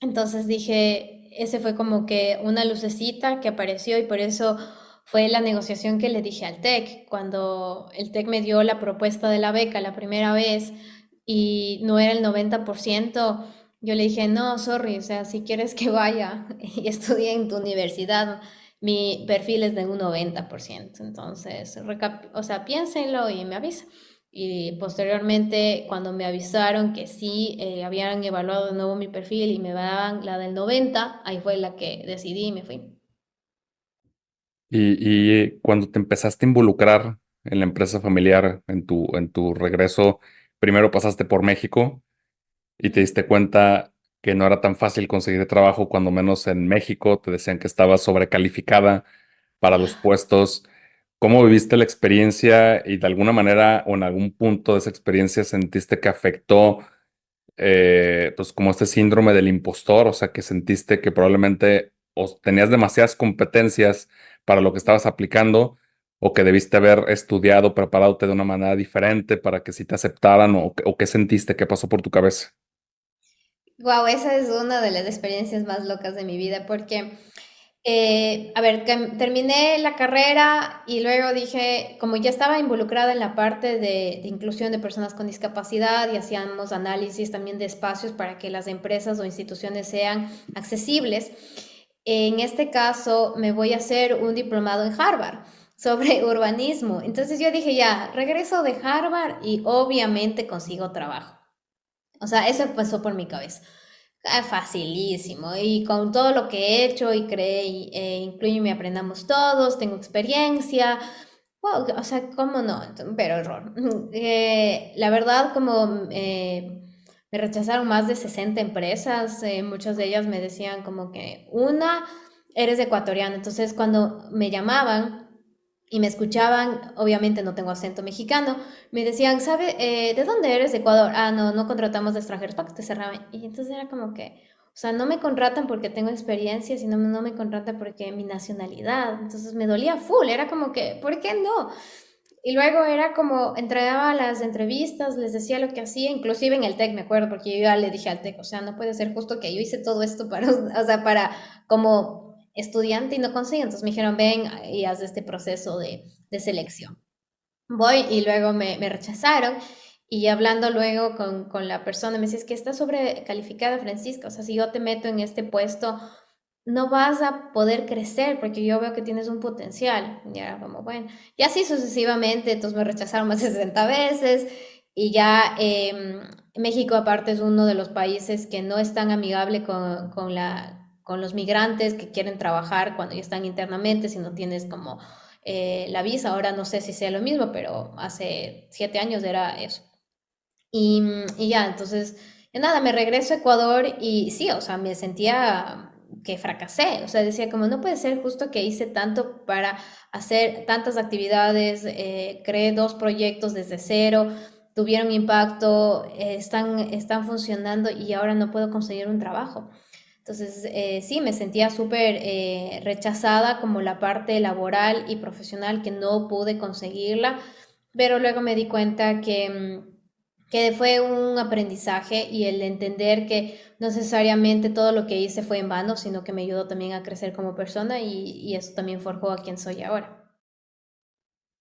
Speaker 1: Entonces dije, ese fue como que una lucecita que apareció y por eso fue la negociación que le dije al TEC. Cuando el TEC me dio la propuesta de la beca la primera vez y no era el 90%, yo le dije, no, sorry, o sea, si quieres que vaya y estudie en tu universidad, mi perfil es de un 90%. Entonces, o sea, piénsenlo y me avisa. Y posteriormente, cuando me avisaron que sí, habían evaluado de nuevo mi perfil y me daban la del 90, ahí fue la que decidí y me fui.
Speaker 4: Y cuando te empezaste a involucrar en la empresa familiar, en tu regreso, primero pasaste por México y te diste cuenta que no era tan fácil conseguir trabajo, cuando menos en México te decían que estabas sobrecalificada para los puestos. ¿Cómo viviste la experiencia y de alguna manera o en algún punto de esa experiencia sentiste que afectó pues como este síndrome del impostor? O sea, que sentiste que probablemente o tenías demasiadas competencias para lo que estabas aplicando, o que debiste haber estudiado, preparándote de una manera diferente para que sí te aceptaran, o qué sentiste, qué pasó por tu cabeza.
Speaker 1: Wow, esa es una de las experiencias más locas de mi vida porque A ver, terminé la carrera y luego dije, como ya estaba involucrada en la parte de inclusión de personas con discapacidad y hacíamos análisis también de espacios para que las empresas o instituciones sean accesibles, en este caso me voy a hacer un diplomado en Harvard sobre urbanismo. Entonces yo dije, ya, regreso de Harvard y obviamente consigo trabajo. O sea, eso pasó por mi cabeza. Facilísimo. Y con todo lo que he hecho y creé, incluye Aprendamos Todos, tengo experiencia. Wow, o sea, ¿cómo no? Pero error. La verdad, como me rechazaron más de 60 empresas, muchas de ellas me decían como que una, eres ecuatoriana. Entonces, cuando me llamaban y me escuchaban, obviamente no tengo acento mexicano, me decían, ¿sabe, de dónde eres? De Ecuador. Ah, no, no contratamos de extranjeros, para que te cerraban. Y entonces era como que, o sea, no me contratan porque tengo experiencia, sino no me contratan porque mi nacionalidad. Entonces me dolía full, era como que, ¿por qué no? Y luego era como, entregaba las entrevistas, les decía lo que hacía, inclusive en el TEC, me acuerdo, porque yo ya le dije al TEC, o sea, no puede ser justo que yo hice todo esto para, o sea, para como estudiante y no consigo. Entonces me dijeron, ven y haz este proceso de selección. Voy y luego me rechazaron y hablando luego con la persona me decía, es que está sobrecalificada Francisca, o sea, si yo te meto en este puesto, no vas a poder crecer porque yo veo que tienes un potencial. Y era como, bueno, y así sucesivamente, entonces me rechazaron más de 60 veces y ya México aparte es uno de los países que no es tan amigable con los migrantes que quieren trabajar cuando ya están internamente, si no tienes como la visa. Ahora no sé si sea lo mismo, pero hace 7 años era eso. Y ya, entonces, nada, me regreso a Ecuador y sí, o sea, me sentía que fracasé, o sea, decía como no puede ser justo que hice tanto para hacer tantas actividades, creé 2 proyectos desde cero, tuvieron impacto, están funcionando y ahora no puedo conseguir un trabajo. Entonces, sí, me sentía súper rechazada como la parte laboral y profesional que no pude conseguirla, pero luego me di cuenta que fue un aprendizaje y el entender que no necesariamente todo lo que hice fue en vano, sino que me ayudó también a crecer como persona y eso también forjó a quien soy ahora.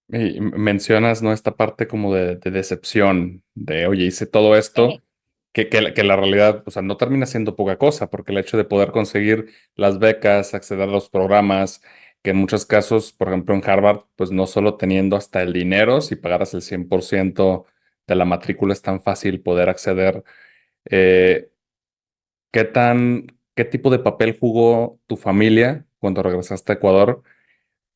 Speaker 4: Y mencionas, ¿no? Esta parte como de decepción, de, oye, hice todo esto, que la realidad, o sea, no termina siendo poca cosa, porque el hecho de poder conseguir las becas, acceder a los programas, que en muchos casos, por ejemplo, en Harvard, pues no solo teniendo hasta el dinero, si pagaras el 100% de la matrícula es tan fácil poder acceder. eh, qué tipo de papel jugó tu familia cuando regresaste a Ecuador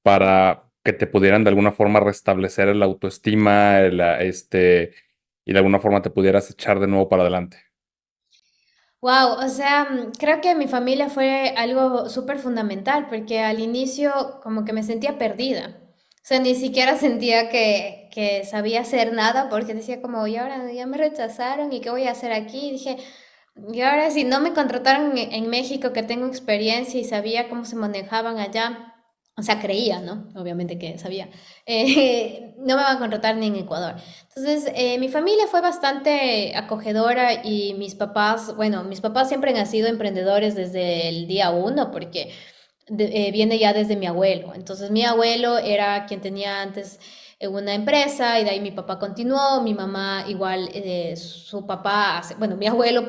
Speaker 4: para que te pudieran de alguna forma restablecer el autoestima, y de alguna forma te pudieras echar de nuevo para adelante?
Speaker 1: Wow, o sea, creo que mi familia fue algo súper fundamental porque al inicio como que me sentía perdida. O sea, ni siquiera sentía que sabía hacer nada porque decía como, y ahora ya me rechazaron y qué voy a hacer aquí. Y dije, y ahora si no me contrataron en México, que tengo experiencia y sabía cómo se manejaban allá, o sea, creía, ¿no? Obviamente que sabía. No me van a contratar ni en Ecuador. Entonces, mi familia fue bastante acogedora y mis papás, bueno, mis papás siempre han sido emprendedores desde el día uno porque viene ya desde mi abuelo. Entonces, mi abuelo era quien tenía antes una empresa y de ahí mi papá continuó, mi mamá igual, su papá, bueno, mi abuelo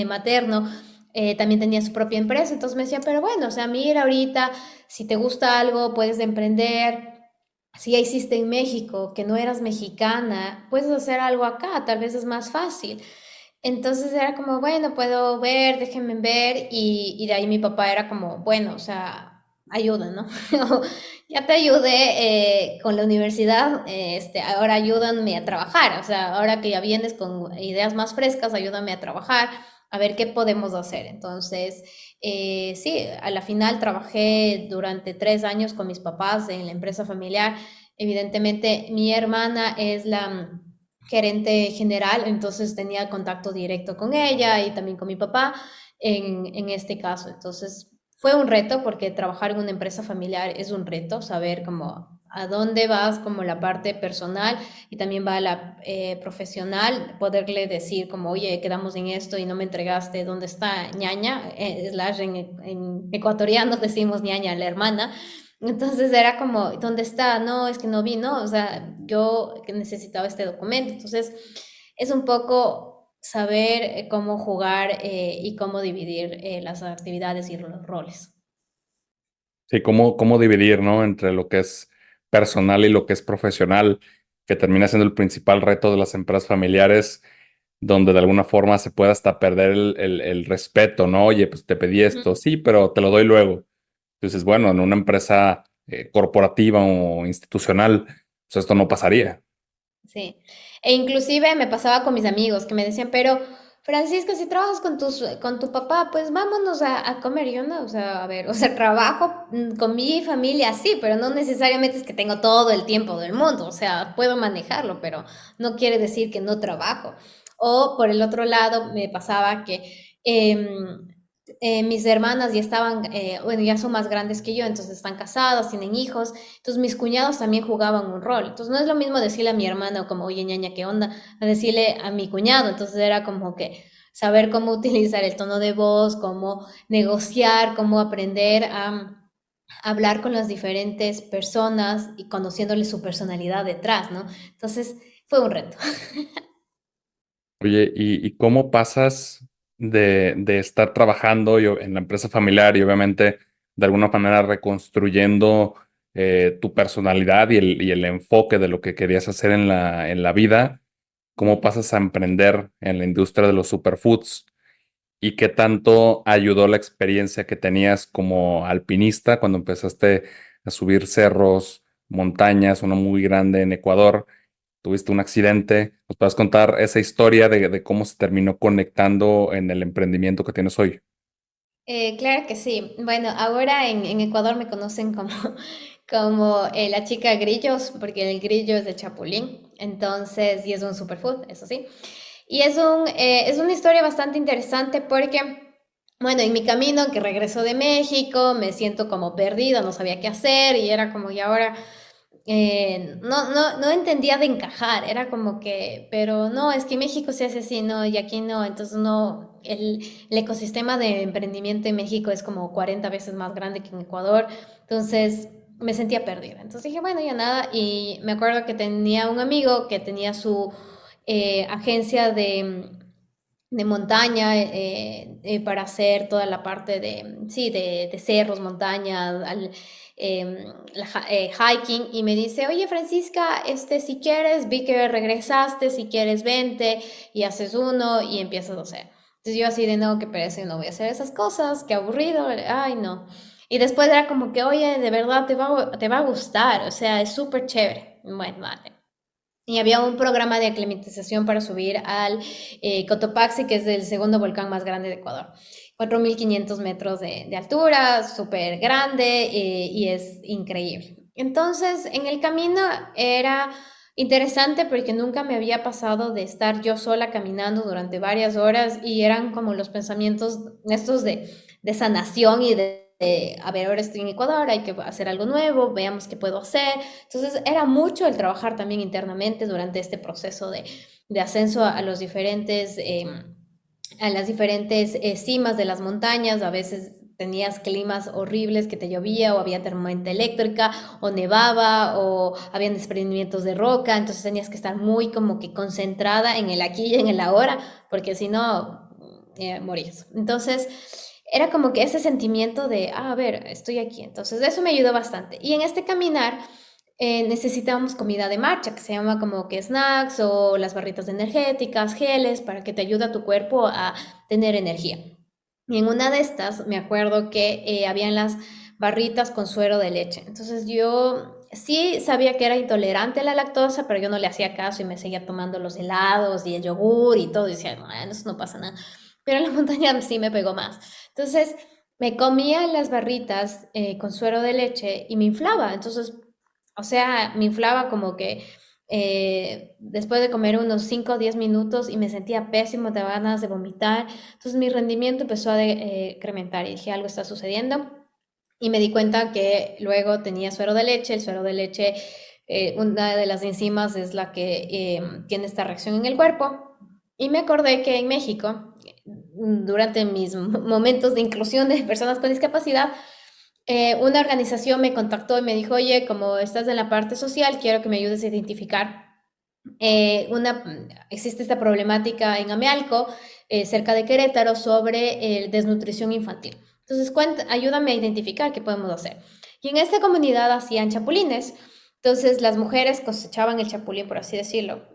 Speaker 1: materno también tenía su propia empresa, entonces me decía, pero bueno, o sea, mira ahorita, si te gusta algo, puedes emprender. Si ya hiciste en México, que no eras mexicana, puedes hacer algo acá, tal vez es más fácil. Entonces era como, bueno, puedo ver, déjenme ver, y de ahí mi papá era como, bueno, o sea, ayuda, ¿no? Ya te ayudé con la universidad, ahora ayúdame a trabajar, o sea, ahora que ya vienes con ideas más frescas, ayúdame a trabajar, a ver qué podemos hacer. Entonces, sí, a la final trabajé durante 3 años con mis papás en la empresa familiar. Evidentemente, mi hermana es la gerente general, entonces tenía contacto directo con ella y también con mi papá en este caso. Entonces fue un reto porque trabajar en una empresa familiar es un reto, saber cómo a dónde vas como la parte personal y también va la profesional, poderle decir como, oye, quedamos en esto y no me entregaste, ¿dónde está ñaña? Slash en ecuatoriano decimos ñaña, la hermana. Entonces era como, ¿dónde está? No, es que no vi, no, o sea, yo que necesitaba este documento. Entonces es un poco saber cómo jugar y cómo dividir las actividades y los roles.
Speaker 4: Sí, cómo dividir, ¿no? Entre lo que es personal y lo que es profesional, que termina siendo el principal reto de las empresas familiares, donde de alguna forma se puede hasta perder el respeto, ¿no? Oye, pues te pedí esto, sí, pero te lo doy luego. Entonces, bueno, en una empresa corporativa o institucional, pues esto no pasaría.
Speaker 1: Sí. E inclusive me pasaba con mis amigos que me decían, pero Francisca, si trabajas con tu papá, pues vámonos a comer. Y yo no, o sea, a ver, o sea, trabajo con mi familia, sí, pero no necesariamente es que tengo todo el tiempo del mundo. O sea, puedo manejarlo, pero no quiere decir que no trabajo. O por el otro lado, me pasaba que mis hermanas ya estaban, bueno, ya son más grandes que yo, entonces están casadas, tienen hijos. Entonces mis cuñados también jugaban un rol. Entonces no es lo mismo decirle a mi hermana como, oye, ñaña, ¿qué onda? A decirle a mi cuñado. Entonces era como que saber cómo utilizar el tono de voz, cómo negociar, cómo aprender a hablar con las diferentes personas y conociéndole su personalidad detrás, ¿no? Entonces fue un reto.
Speaker 4: Oye, ¿y cómo pasas de estar trabajando en la empresa familiar y obviamente de alguna manera reconstruyendo tu personalidad y el enfoque de lo que querías hacer en la vida? ¿Cómo pasas a emprender en la industria de los superfoods? ¿Y qué tanto ayudó la experiencia que tenías como alpinista cuando empezaste a subir cerros, montañas, una muy grande en Ecuador? Tuviste un accidente. ¿Nos puedes contar esa historia de cómo se terminó conectando en el emprendimiento que tienes hoy?
Speaker 1: Claro que sí. Bueno, ahora en Ecuador me conocen como, como la chica grillos, porque el grillo es de Chapulín, entonces, y es un superfood, eso sí. Y es una historia bastante interesante porque, bueno, en mi camino que regreso de México, me siento como perdida, no sabía qué hacer y era como, y ahora no entendía de encajar, era como que, pero no, es que en México se hace así, no, y aquí no, entonces no, el ecosistema de emprendimiento en México es como 40 veces más grande que en Ecuador, entonces me sentía perdida. Entonces dije, bueno, ya nada, y me acuerdo que tenía un amigo que tenía su agencia de montaña para hacer toda la parte de, sí, de cerros, montañas, hiking y me dice, oye Francisca, si quieres, vi que regresaste, si quieres vente y haces uno y empiezas a hacer. Entonces yo así de no, que pereza, no voy a hacer esas cosas, qué aburrido, ay no. Y después era como que, oye, de verdad te va a gustar, o sea, es súper chévere. Bueno, vale. Y había un programa de aclimatización para subir al Cotopaxi, que es el segundo volcán más grande de Ecuador. 4.500 metros de altura, súper grande y es increíble. Entonces, en el camino era interesante porque nunca me había pasado de estar yo sola caminando durante varias horas y eran como los pensamientos estos de sanación y a ver, ahora estoy en Ecuador, hay que hacer algo nuevo, veamos qué puedo hacer. Entonces era mucho el trabajar también internamente durante este proceso de ascenso a los diferentes, a las diferentes cimas de las montañas. A veces tenías climas horribles que te llovía o había tormenta eléctrica o nevaba o habían desprendimientos de roca, entonces tenías que estar muy como que concentrada en el aquí y en el ahora, porque si no, morías. Entonces era como que ese sentimiento de, a ver, estoy aquí. Entonces, eso me ayudó bastante. Y en este caminar necesitábamos comida de marcha, que se llama como que snacks o las barritas energéticas, geles, para que te ayude a tu cuerpo a tener energía. Y en una de estas me acuerdo que habían las barritas con suero de leche. Entonces yo sí sabía que era intolerante a la lactosa, pero yo no le hacía caso y me seguía tomando los helados y el yogur y todo. Y decía, bueno, eso no pasa nada. Pero en la montaña sí me pegó más. Entonces me comía las barritas con suero de leche y me inflaba. Entonces, o sea, me inflaba como que después de comer unos 5 o 10 minutos y me sentía pésimo, de ganas de vomitar. Entonces mi rendimiento empezó a decrementar y dije, algo está sucediendo. y me di cuenta que luego tenía suero de leche. El suero de leche, una de las enzimas es la que tiene esta reacción en el cuerpo. Y me acordé que en México, durante mis momentos de inclusión de personas con discapacidad, una organización me contactó y me dijo, oye, como estás en la parte social, quiero que me ayudes a identificar existe esta problemática en Amealco, cerca de Querétaro, sobre desnutrición infantil. Entonces, ayúdame a identificar qué podemos hacer. Y en esta comunidad hacían chapulines. Entonces, las mujeres cosechaban el chapulín, por así decirlo,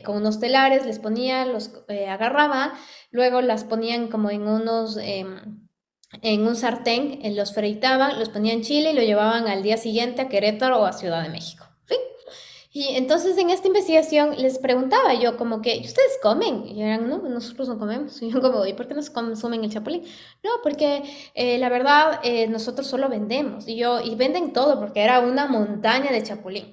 Speaker 1: con unos telares, les ponían, los agarraban, luego las ponían como en un sartén, los freitaban, los ponían en chile y lo llevaban al día siguiente a Querétaro o a Ciudad de México. ¿Sí? Y entonces en esta investigación les preguntaba yo como que, ¿y ustedes comen? Y eran, no, nosotros no comemos. Y yo como, ¿y por qué no se consumen el chapulín? No, porque la verdad nosotros solo vendemos. Y venden todo porque era una montaña de chapulín.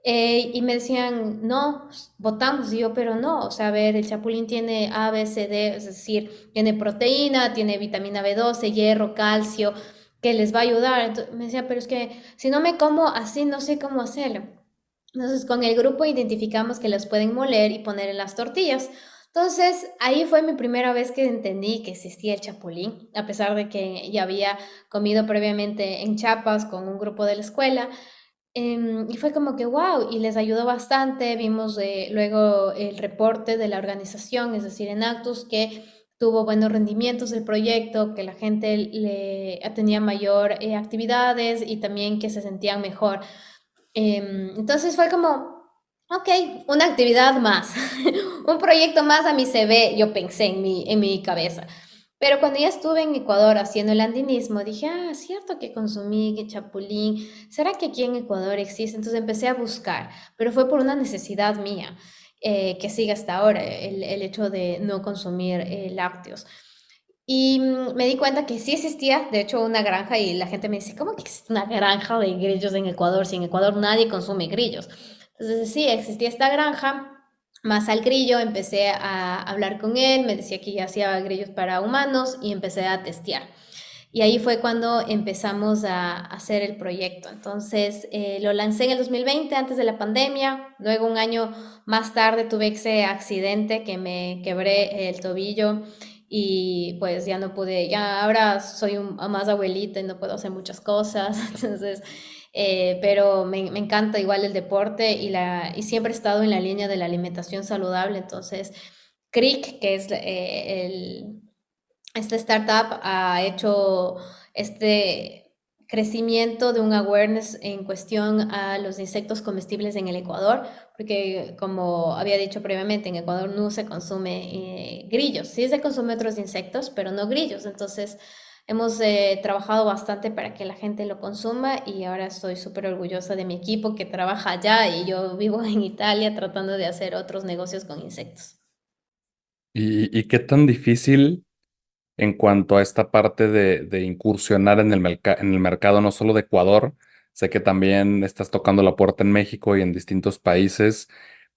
Speaker 1: Y me decían, no, votamos. Y yo, pero no, o sea, a ver, el chapulín tiene A, B, C, D, es decir, tiene proteína, tiene vitamina B12, hierro, calcio, que les va a ayudar. Entonces, me decía, pero es que si no me como así, no sé cómo hacerlo. Entonces, con el grupo identificamos que los pueden moler y poner en las tortillas. Entonces, ahí fue mi primera vez que entendí que existía el chapulín, a pesar de que ya había comido previamente en Chiapas con un grupo de la escuela. Y fue como que, wow, y les ayudó bastante. Vimos luego el reporte de la organización, es decir, en Actus, que tuvo buenos rendimientos el proyecto, que la gente tenía mayor actividades y también que se sentían mejor. Entonces fue como, ok, una actividad más, un proyecto más a mi CV, yo pensé en mi cabeza. Pero cuando ya estuve en Ecuador haciendo el andinismo, dije, ah, es cierto que consumí que chapulín, ¿será que aquí en Ecuador existe? Entonces empecé a buscar, pero fue por una necesidad mía, que sigue hasta ahora, el hecho de no consumir lácteos. Y me di cuenta que sí existía, de hecho, una granja y la gente me dice, ¿cómo que existe una granja de grillos en Ecuador? Si en Ecuador nadie consume grillos. Entonces sí, existía esta granja, más al grillo, empecé a hablar con él, me decía que ya hacía grillos para humanos y empecé a testear. Y ahí fue cuando empezamos a hacer el proyecto. Entonces lo lancé en el 2020, antes de la pandemia. Luego, un año más tarde, tuve ese accidente que me quebré el tobillo y pues ya no pude, ya ahora soy más abuelita y no puedo hacer muchas cosas. Entonces, pero me encanta igual el deporte y siempre he estado en la línea de la alimentación saludable. Entonces, Cric, que es esta startup, ha hecho este crecimiento de un awareness en cuestión a los insectos comestibles en el Ecuador, porque como había dicho previamente, en Ecuador no se consume grillos, sí se consume otros insectos, pero no grillos. Entonces hemos trabajado bastante para que la gente lo consuma y ahora estoy súper orgullosa de mi equipo que trabaja allá y yo vivo en Italia tratando de hacer otros negocios con insectos.
Speaker 4: ¿Y qué tan difícil en cuanto a esta parte de incursionar en en el mercado no solo de Ecuador? Sé que también estás tocando la puerta en México y en distintos países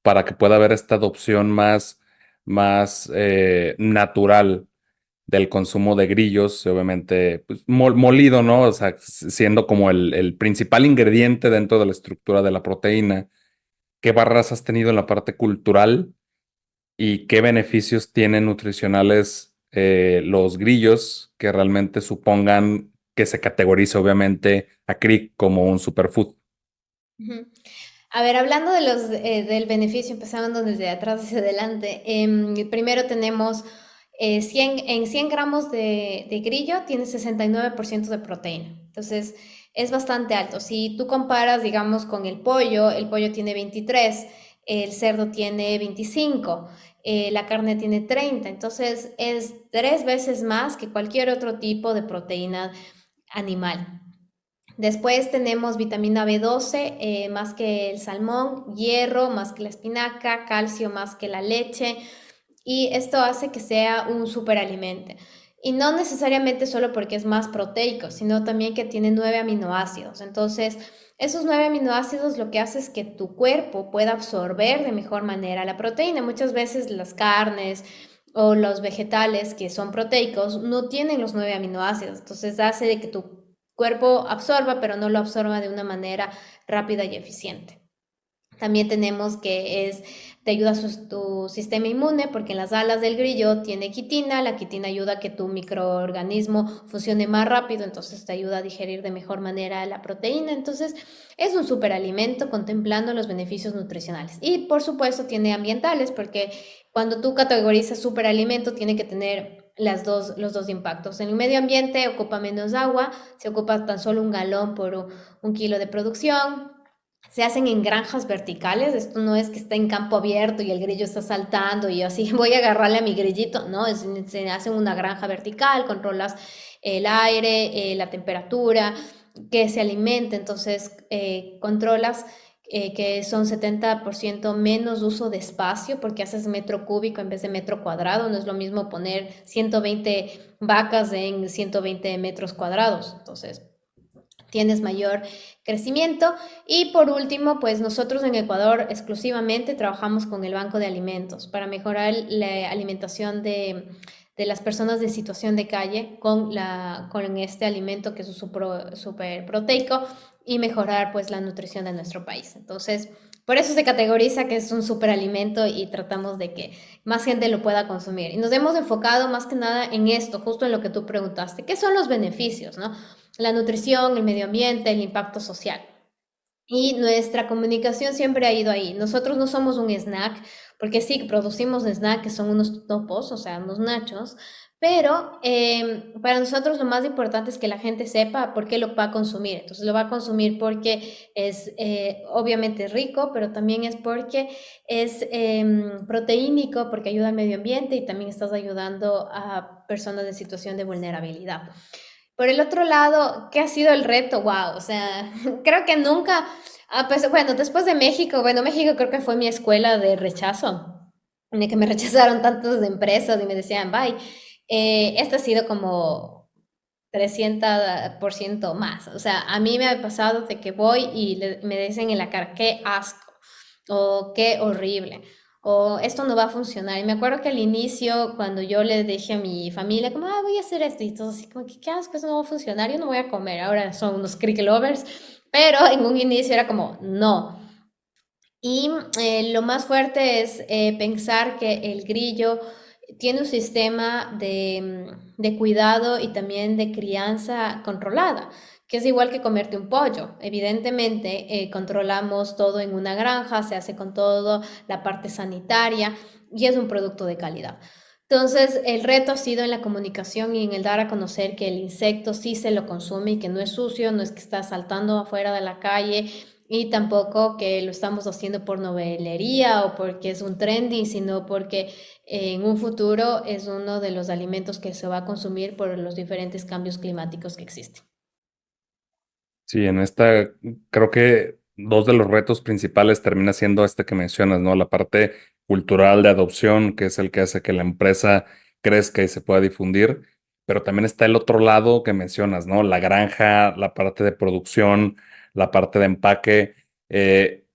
Speaker 4: para que pueda haber esta adopción más natural del consumo de grillos, y obviamente pues, molido, ¿no? O sea, siendo como el principal ingrediente dentro de la estructura de la proteína. ¿Qué barreras has tenido en la parte cultural y qué beneficios tienen nutricionales los grillos que realmente supongan que se categorice obviamente a CRIC como un superfood?
Speaker 1: Ujú. A ver, hablando del beneficio, empezando desde atrás hacia adelante. Primero tenemos 100 gramos de grillo, tiene 69% de proteína. Entonces, es bastante alto. Si tú comparas, digamos, con el pollo tiene 23, el cerdo tiene 25, la carne tiene 30. Entonces, es 3 veces más que cualquier otro tipo de proteína animal. Después tenemos vitamina B12, más que el salmón, hierro más que la espinaca, calcio más que la leche, y esto hace que sea un superalimento. Y no necesariamente solo porque es más proteico, sino también que tiene 9 aminoácidos. Entonces, esos 9 aminoácidos lo que hace es que tu cuerpo pueda absorber de mejor manera la proteína. Muchas veces las carnes o los vegetales que son proteicos no tienen los 9 aminoácidos, entonces hace de que tu cuerpo absorba, pero no lo absorba de una manera rápida y eficiente. También tenemos que te ayuda tu sistema inmune, porque en las alas del grillo tiene quitina. La quitina ayuda a que tu microorganismo funcione más rápido, entonces te ayuda a digerir de mejor manera la proteína. Entonces es un superalimento contemplando los beneficios nutricionales. Y por supuesto tiene ambientales, porque cuando tú categorizas superalimento tiene que tener los dos impactos. En el medio ambiente ocupa menos agua, se ocupa tan solo 1 galón por un kilo de producción. Se hacen en granjas verticales, esto no es que está en campo abierto y el grillo está saltando y yo así voy a agarrarle a mi grillito, no, se hace en una granja vertical, controlas el aire, la temperatura, que se alimente, entonces controlas que son 70% menos uso de espacio porque haces metro cúbico en vez de metro cuadrado, no es lo mismo poner 120 vacas en 120 metros cuadrados, entonces tienes mayor crecimiento. Y por último, pues nosotros en Ecuador exclusivamente trabajamos con el Banco de Alimentos para mejorar la alimentación de las personas de situación de calle con este alimento que es súper proteico y mejorar pues la nutrición de nuestro país. Entonces, por eso se categoriza que es un superalimento y tratamos de que más gente lo pueda consumir. Y nos hemos enfocado más que nada en esto, justo en lo que tú preguntaste. ¿Qué son los beneficios, no? La nutrición, el medio ambiente, el impacto social. Y nuestra comunicación siempre ha ido ahí. Nosotros no somos un snack, porque sí, producimos snack que son unos topos, o sea, unos nachos, pero para nosotros lo más importante es que la gente sepa por qué lo va a consumir. Entonces lo va a consumir porque es obviamente rico, pero también es porque es proteínico, porque ayuda al medio ambiente y también estás ayudando a personas en situación de vulnerabilidad. Por el otro lado, ¿qué ha sido el reto? Wow, o sea, creo que nunca, pues, bueno, después de México, bueno, México creo que fue mi escuela de rechazo, de que me rechazaron tantas empresas y me decían, bye. Este ha sido como 300% más. O sea, a mí me ha pasado de que voy y me dicen en la cara, qué asco, o qué horrible, o esto no va a funcionar. Y me acuerdo que al inicio, cuando yo le dije a mi familia, como, voy a hacer esto, y todos así, como, qué asco, eso no va a funcionar, yo no voy a comer. Ahora son unos cricket lovers, pero en un inicio era como, no. Y lo más fuerte es pensar que el grillo tiene un sistema de cuidado y también de crianza controlada, que es igual que comerte un pollo. Evidentemente, controlamos todo en una granja, se hace con todo la parte sanitaria y es un producto de calidad. Entonces, el reto ha sido en la comunicación y en el dar a conocer que el insecto sí se lo consume y que no es sucio, no es que está saltando afuera de la calle y tampoco que lo estamos haciendo por novelería o porque es un trending, sino porque en un futuro es uno de los alimentos que se va a consumir por los diferentes cambios climáticos que existen.
Speaker 4: Sí, en esta creo que dos de los retos principales termina siendo este que mencionas, ¿no? La parte cultural de adopción, que es el que hace que la empresa crezca y se pueda difundir, pero también está el otro lado que mencionas, ¿no? La granja, la parte de producción, la parte de empaque. Eh,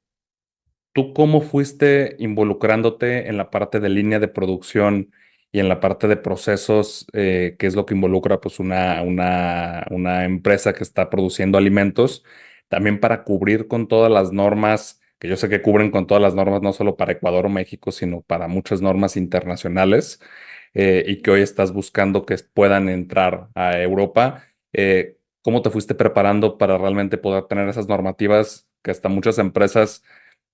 Speaker 4: ¿Tú cómo fuiste involucrándote en la parte de línea de producción y en la parte de procesos, que es lo que involucra pues una empresa que está produciendo alimentos, también para cubrir con todas las normas, que yo sé que cubren con todas las normas, no solo para Ecuador o México, sino para muchas normas internacionales, y que hoy estás buscando que puedan entrar a Europa? ¿Cómo te fuiste preparando para realmente poder tener esas normativas que hasta muchas empresas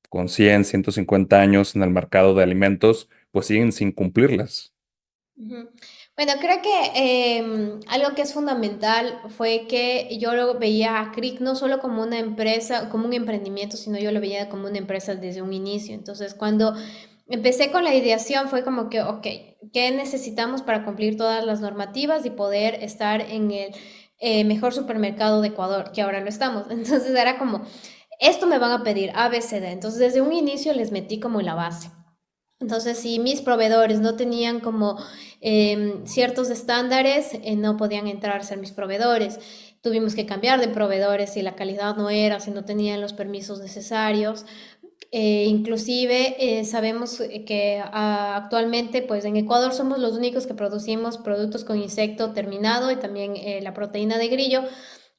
Speaker 4: con 100, 150 años en el mercado de alimentos, pues siguen sin cumplirlas?
Speaker 1: Ujú. Bueno, creo que algo que es fundamental fue que yo lo veía a CRIC no solo como una empresa, como un emprendimiento, sino yo lo veía como una empresa desde un inicio. Entonces, cuando empecé con la ideación fue como que, ok, ¿qué necesitamos para cumplir todas las normativas y poder estar en el mejor supermercado de Ecuador, que ahora lo estamos? Entonces era como, esto me van a pedir A, B, C, D. Entonces, desde un inicio les metí como la base. Entonces, si mis proveedores no tenían como ciertos estándares, no podían entrar a ser mis proveedores. Tuvimos que cambiar de proveedores si la calidad no era, si no tenían los permisos necesarios. Inclusive sabemos que actualmente pues en Ecuador somos los únicos que producimos productos con insecto terminado y también la proteína de grillo.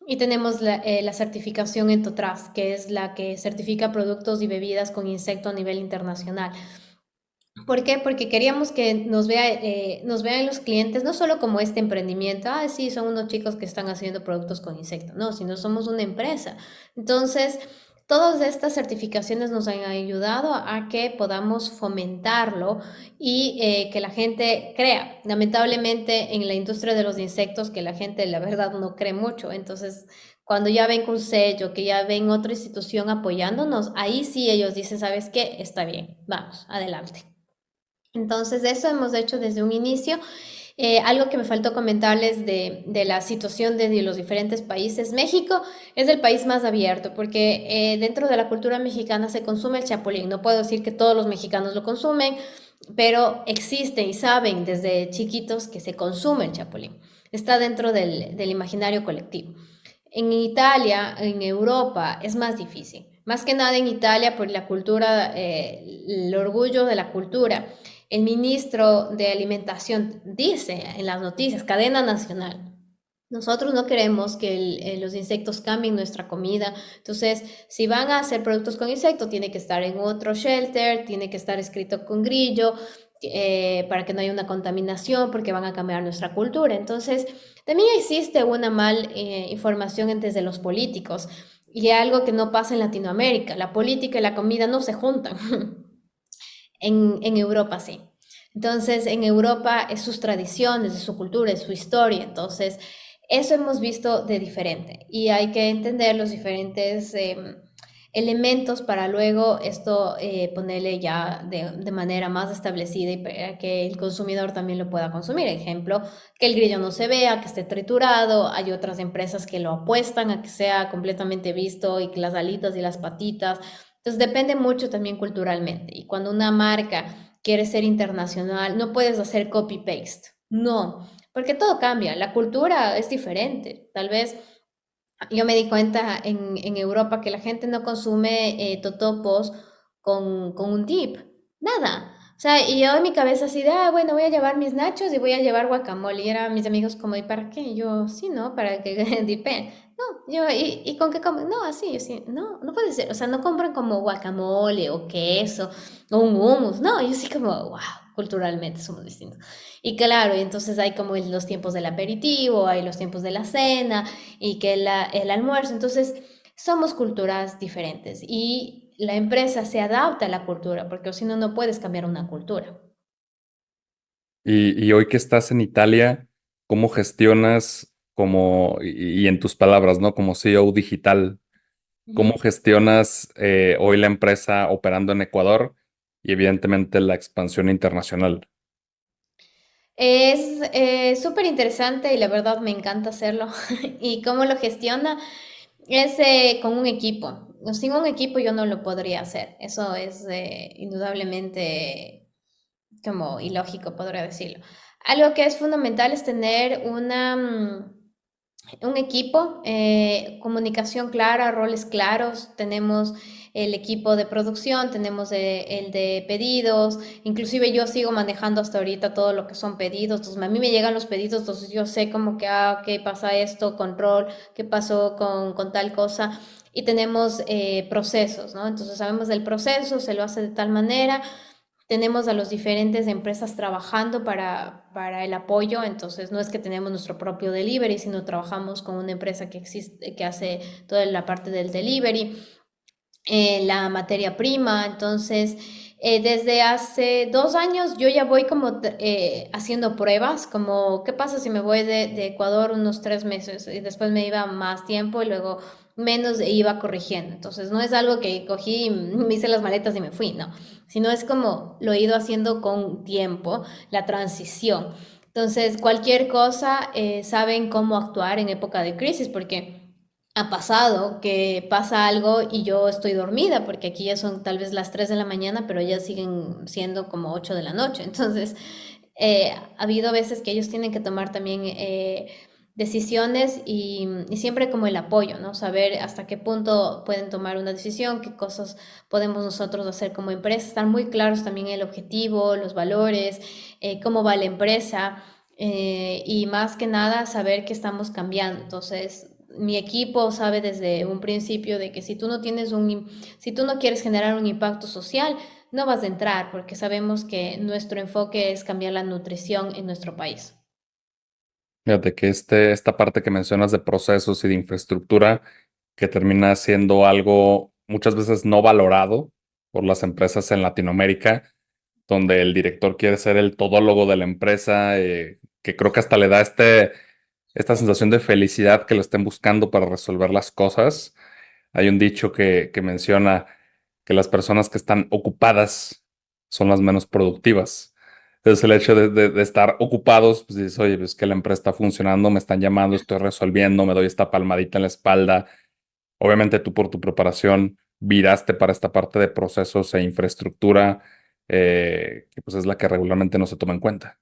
Speaker 1: Y tenemos la certificación EntoTrust, que es la que certifica productos y bebidas con insecto a nivel internacional. ¿Por qué? Porque queríamos que nos vean los clientes no solo como este emprendimiento, ah, sí, son unos chicos que están haciendo productos con insectos, no, sino somos una empresa. Entonces, todas estas certificaciones nos han ayudado a que podamos fomentarlo y que la gente crea. Lamentablemente, en la industria de los insectos, que la gente, la verdad, no cree mucho. Entonces, cuando ya ven un sello, que ya ven otra institución apoyándonos, ahí sí ellos dicen, ¿sabes qué? Está bien, vamos, adelante. Entonces, eso hemos hecho desde un inicio. Algo que me faltó comentarles de la situación de los diferentes países. México es el país más abierto porque dentro de la cultura mexicana se consume el chapulín. No puedo decir que todos los mexicanos lo consumen, pero existe y saben desde chiquitos que se consume el chapulín. Está dentro del imaginario colectivo. En Italia, en Europa, es más difícil. Más que nada en Italia por la cultura, el orgullo de la cultura. El ministro de Alimentación dice en las noticias, cadena nacional, nosotros no queremos que los insectos cambien nuestra comida. Entonces, si van a hacer productos con insectos, tiene que estar en otro shelter, tiene que estar escrito con grillo, para que no haya una contaminación, porque van a cambiar nuestra cultura. Entonces, también existe una mal información desde los políticos y algo que no pasa en Latinoamérica. La política y la comida no se juntan. En Europa sí. Entonces, en Europa es sus tradiciones, es su cultura, es su historia. Entonces, eso hemos visto de diferente y hay que entender los diferentes elementos para luego esto ponerle ya de manera más establecida y para que el consumidor también lo pueda consumir. Ejemplo, que el grillo no se vea, que esté triturado. Hay otras empresas que lo apuestan a que sea completamente visto y que las alitas y las patitas. Entonces depende mucho también culturalmente. Y cuando una marca quiere ser internacional, no puedes hacer copy-paste. No, porque todo cambia. La cultura es diferente. Tal vez yo me di cuenta en Europa que la gente no consume totopos con un dip. Nada. O sea, y yo en mi cabeza así de, ah, bueno, voy a llevar mis nachos y voy a llevar guacamole. Y eran mis amigos como, ¿y para qué? Y yo, sí, ¿no? Para que dipen. No, yo, ¿y con qué comen? No, así, yo sí, no, no puede ser. O sea, no compran como guacamole o queso o un hummus. No, yo sí como, wow, culturalmente somos distintos. Y claro, y entonces hay como los tiempos del aperitivo, hay los tiempos de la cena y que el almuerzo. Entonces, somos culturas diferentes y la empresa se adapta a la cultura, porque si no, no puedes cambiar una cultura.
Speaker 4: Y hoy que estás en Italia, ¿cómo gestionas y en tus palabras, ¿no? Como CEO digital, ¿cómo
Speaker 1: Ujú.
Speaker 4: gestionas hoy la empresa operando en Ecuador y evidentemente la expansión internacional?
Speaker 1: Es súper interesante y la verdad me encanta hacerlo. ¿Y cómo lo gestiona? Es con un equipo. Sin un equipo yo no lo podría hacer. Eso es indudablemente como ilógico, podría decirlo. Algo que es fundamental es tener un equipo, comunicación clara, roles claros. Tenemos el equipo de producción, tenemos el de pedidos, inclusive yo sigo manejando hasta ahorita todo lo que son pedidos. Entonces a mí me llegan los pedidos, entonces yo sé como que, ah, qué pasa esto con rol, qué pasó con tal cosa. Y tenemos procesos, ¿no? Entonces sabemos del proceso, se lo hace de tal manera. Tenemos a las diferentes empresas trabajando para el apoyo. Entonces no es que tenemos nuestro propio delivery, sino trabajamos con una empresa que existe, que hace toda la parte del delivery, la materia prima. Entonces, desde hace 2 años yo ya voy como haciendo pruebas, como qué pasa si me voy de Ecuador unos 3 meses y después me iba más tiempo y luego menos e iba corrigiendo. Entonces, no es algo que cogí, me hice las maletas y me fui, no, sino es como lo he ido haciendo con tiempo, la transición. Entonces, cualquier cosa, saben cómo actuar en época de crisis, porque ha pasado que pasa algo y yo estoy dormida, porque aquí ya son tal vez las 3 de la mañana, pero ellas siguen siendo como 8 de la noche. Entonces, ha habido veces que ellos tienen que tomar también decisiones y siempre como el apoyo, ¿no? Saber hasta qué punto pueden tomar una decisión, qué cosas podemos nosotros hacer como empresa, estar muy claros también en el objetivo, los valores, cómo va la empresa. Y más que nada saber que estamos cambiando. Entonces, mi equipo sabe desde un principio de que si tú no quieres generar un impacto social, no vas a entrar, porque sabemos que nuestro enfoque es cambiar la nutrición en nuestro país.
Speaker 4: Fíjate que esta parte que mencionas de procesos y de infraestructura, que termina siendo algo muchas veces no valorado por las empresas en Latinoamérica, donde el director quiere ser el todólogo de la empresa, que creo que hasta le da esta sensación de felicidad que lo estén buscando para resolver las cosas. Hay un dicho que menciona que las personas que están ocupadas son las menos productivas. Entonces el hecho de estar ocupados, pues dices, oye, pues que la empresa está funcionando, me están llamando, estoy resolviendo, me doy esta palmadita en la espalda. Obviamente tú por tu preparación viraste para esta parte de procesos e infraestructura, que pues es la que regularmente no se toma en cuenta.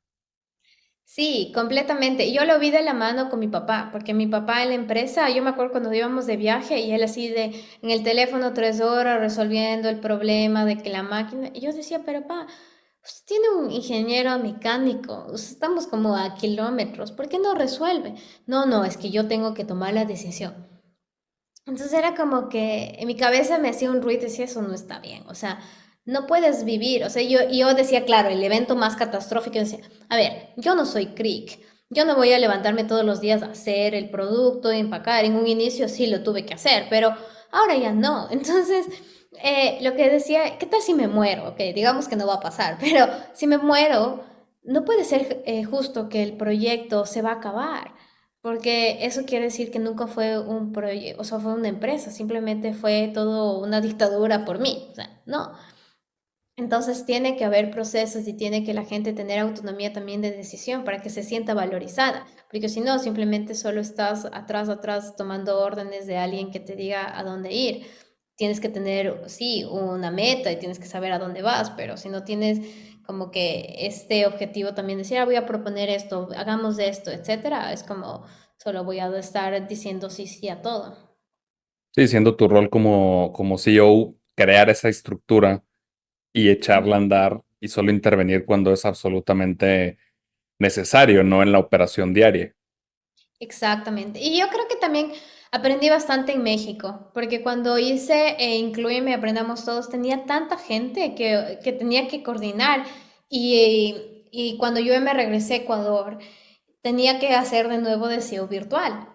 Speaker 1: Sí, completamente. Yo lo vi de la mano con mi papá, porque mi papá en la empresa, yo me acuerdo cuando íbamos de viaje y él así en el teléfono 3 horas resolviendo el problema de que la máquina, y yo decía, pero pa, usted tiene un ingeniero mecánico, estamos como a kilómetros, ¿por qué no resuelve? No, no, es que yo tengo que tomar la decisión. Entonces era como que en mi cabeza me hacía un ruido y decía, eso no está bien, o sea, no puedes vivir, o sea, yo decía, claro, el evento más catastrófico, yo decía, a ver, yo no soy Crick, yo no voy a levantarme todos los días a hacer el producto, empacar, en un inicio sí lo tuve que hacer, pero ahora ya no, entonces lo que decía, ¿qué tal si me muero? Ok, digamos que no va a pasar, pero si me muero, no puede ser justo que el proyecto se va a acabar. Porque eso quiere decir que nunca fue un proyecto, o sea, fue una empresa, simplemente fue todo una dictadura por mí. O sea, no. Entonces tiene que haber procesos y tiene que la gente tener autonomía también de decisión para que se sienta valorizada, porque si no, simplemente solo estás atrás, atrás tomando órdenes de alguien que te diga a dónde ir. Tienes que tener, sí, una meta y tienes que saber a dónde vas, pero si no tienes como que este objetivo también decir, ah, voy a proponer esto, hagamos esto, etcétera, es como solo voy a estar diciendo sí, sí a todo.
Speaker 4: Sí, siendo tu rol como CEO, crear esa estructura y echarla a andar y solo intervenir cuando es absolutamente necesario, no en la operación diaria.
Speaker 1: Exactamente. Y yo creo que también aprendí bastante en México, porque cuando hice Inclúyeme, Aprendamos Todos, tenía tanta gente que tenía que coordinar. Y cuando yo me regresé a Ecuador, tenía que hacer de nuevo deseo virtual.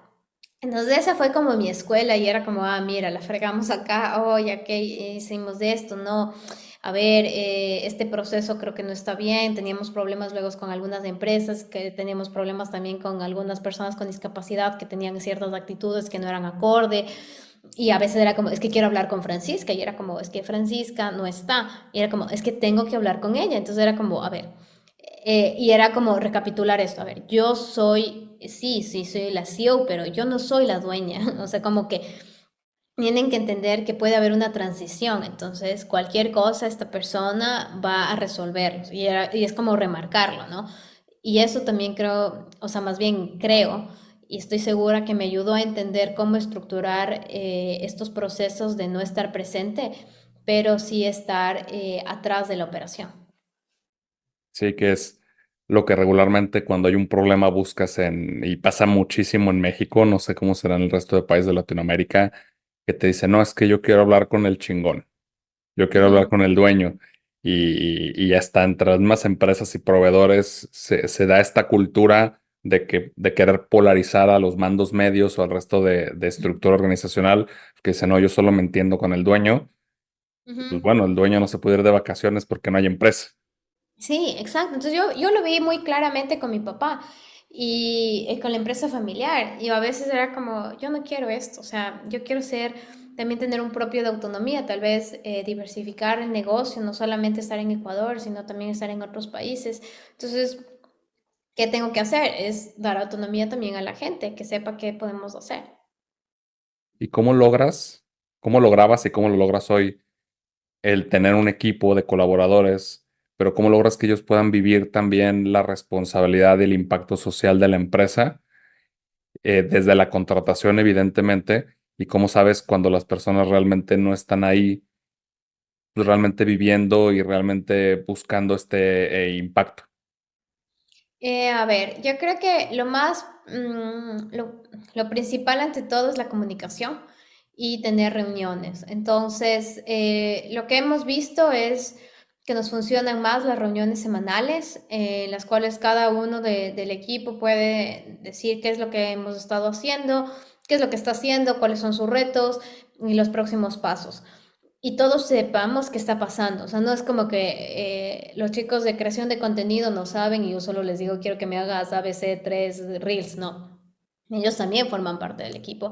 Speaker 1: Entonces esa fue como mi escuela y era como, ah, mira, la fregamos acá, oh, ya que hicimos de esto, no, a ver, este proceso creo que no está bien, teníamos problemas luego con algunas empresas, que teníamos problemas también con algunas personas con discapacidad que tenían ciertas actitudes que no eran acorde y a veces era como, es que quiero hablar con Francisca y era como, es que Francisca no está y era como, es que tengo que hablar con ella, entonces era como, a ver, y era como recapitular esto, a ver, yo soy, sí, sí, soy la CEO, pero yo no soy la dueña, o sea, como que tienen que entender que puede haber una transición, entonces cualquier cosa esta persona va a resolverlo y es como remarcarlo, ¿no? Y eso también creo, o sea, más bien creo y estoy segura que me ayudó a entender cómo estructurar estos procesos de no estar presente, pero sí estar atrás de la operación.
Speaker 4: Sí, que es lo que regularmente cuando hay un problema buscas y pasa muchísimo en México, no sé cómo será en el resto de países de Latinoamérica, que te dicen, no, es que yo quiero hablar con el chingón, yo quiero hablar
Speaker 1: Ujú.
Speaker 4: con el dueño. Y hasta entre las mismas empresas y proveedores se da esta cultura de querer polarizar a los mandos medios o al resto de estructura organizacional, que dicen, no, yo solo me entiendo con el dueño. Pues
Speaker 1: Ujú.
Speaker 4: bueno, el dueño no se puede ir de vacaciones porque no hay empresa.
Speaker 1: Sí, exacto. Entonces yo lo vi muy claramente con mi papá y con la empresa familiar. Y a veces era como, yo no quiero esto, o sea, yo quiero también tener un propio de autonomía, tal vez diversificar el negocio, no solamente estar en Ecuador, sino también estar en otros países. Entonces, ¿qué tengo que hacer? Es dar autonomía también a la gente, que sepa qué podemos hacer.
Speaker 4: ¿Y cómo lograbas y cómo lo logras hoy el tener un equipo de colaboradores, pero cómo logras que ellos puedan vivir también la responsabilidad y el impacto social de la empresa, desde la contratación, evidentemente, y cómo sabes cuando las personas realmente no están ahí, pues realmente viviendo y realmente buscando este impacto?
Speaker 1: A ver, yo creo que lo principal ante todo es la comunicación y tener reuniones. Entonces, lo que hemos visto es que nos funcionan más las reuniones semanales, en las cuales cada uno del equipo puede decir qué es lo que hemos estado haciendo, qué es lo que está haciendo, cuáles son sus retos y los próximos pasos y todos sepamos qué está pasando. O sea, no es como que los chicos de creación de contenido no saben y yo solo les digo, quiero que me hagas ABC 3 Reels. No. Ellos también forman parte del equipo.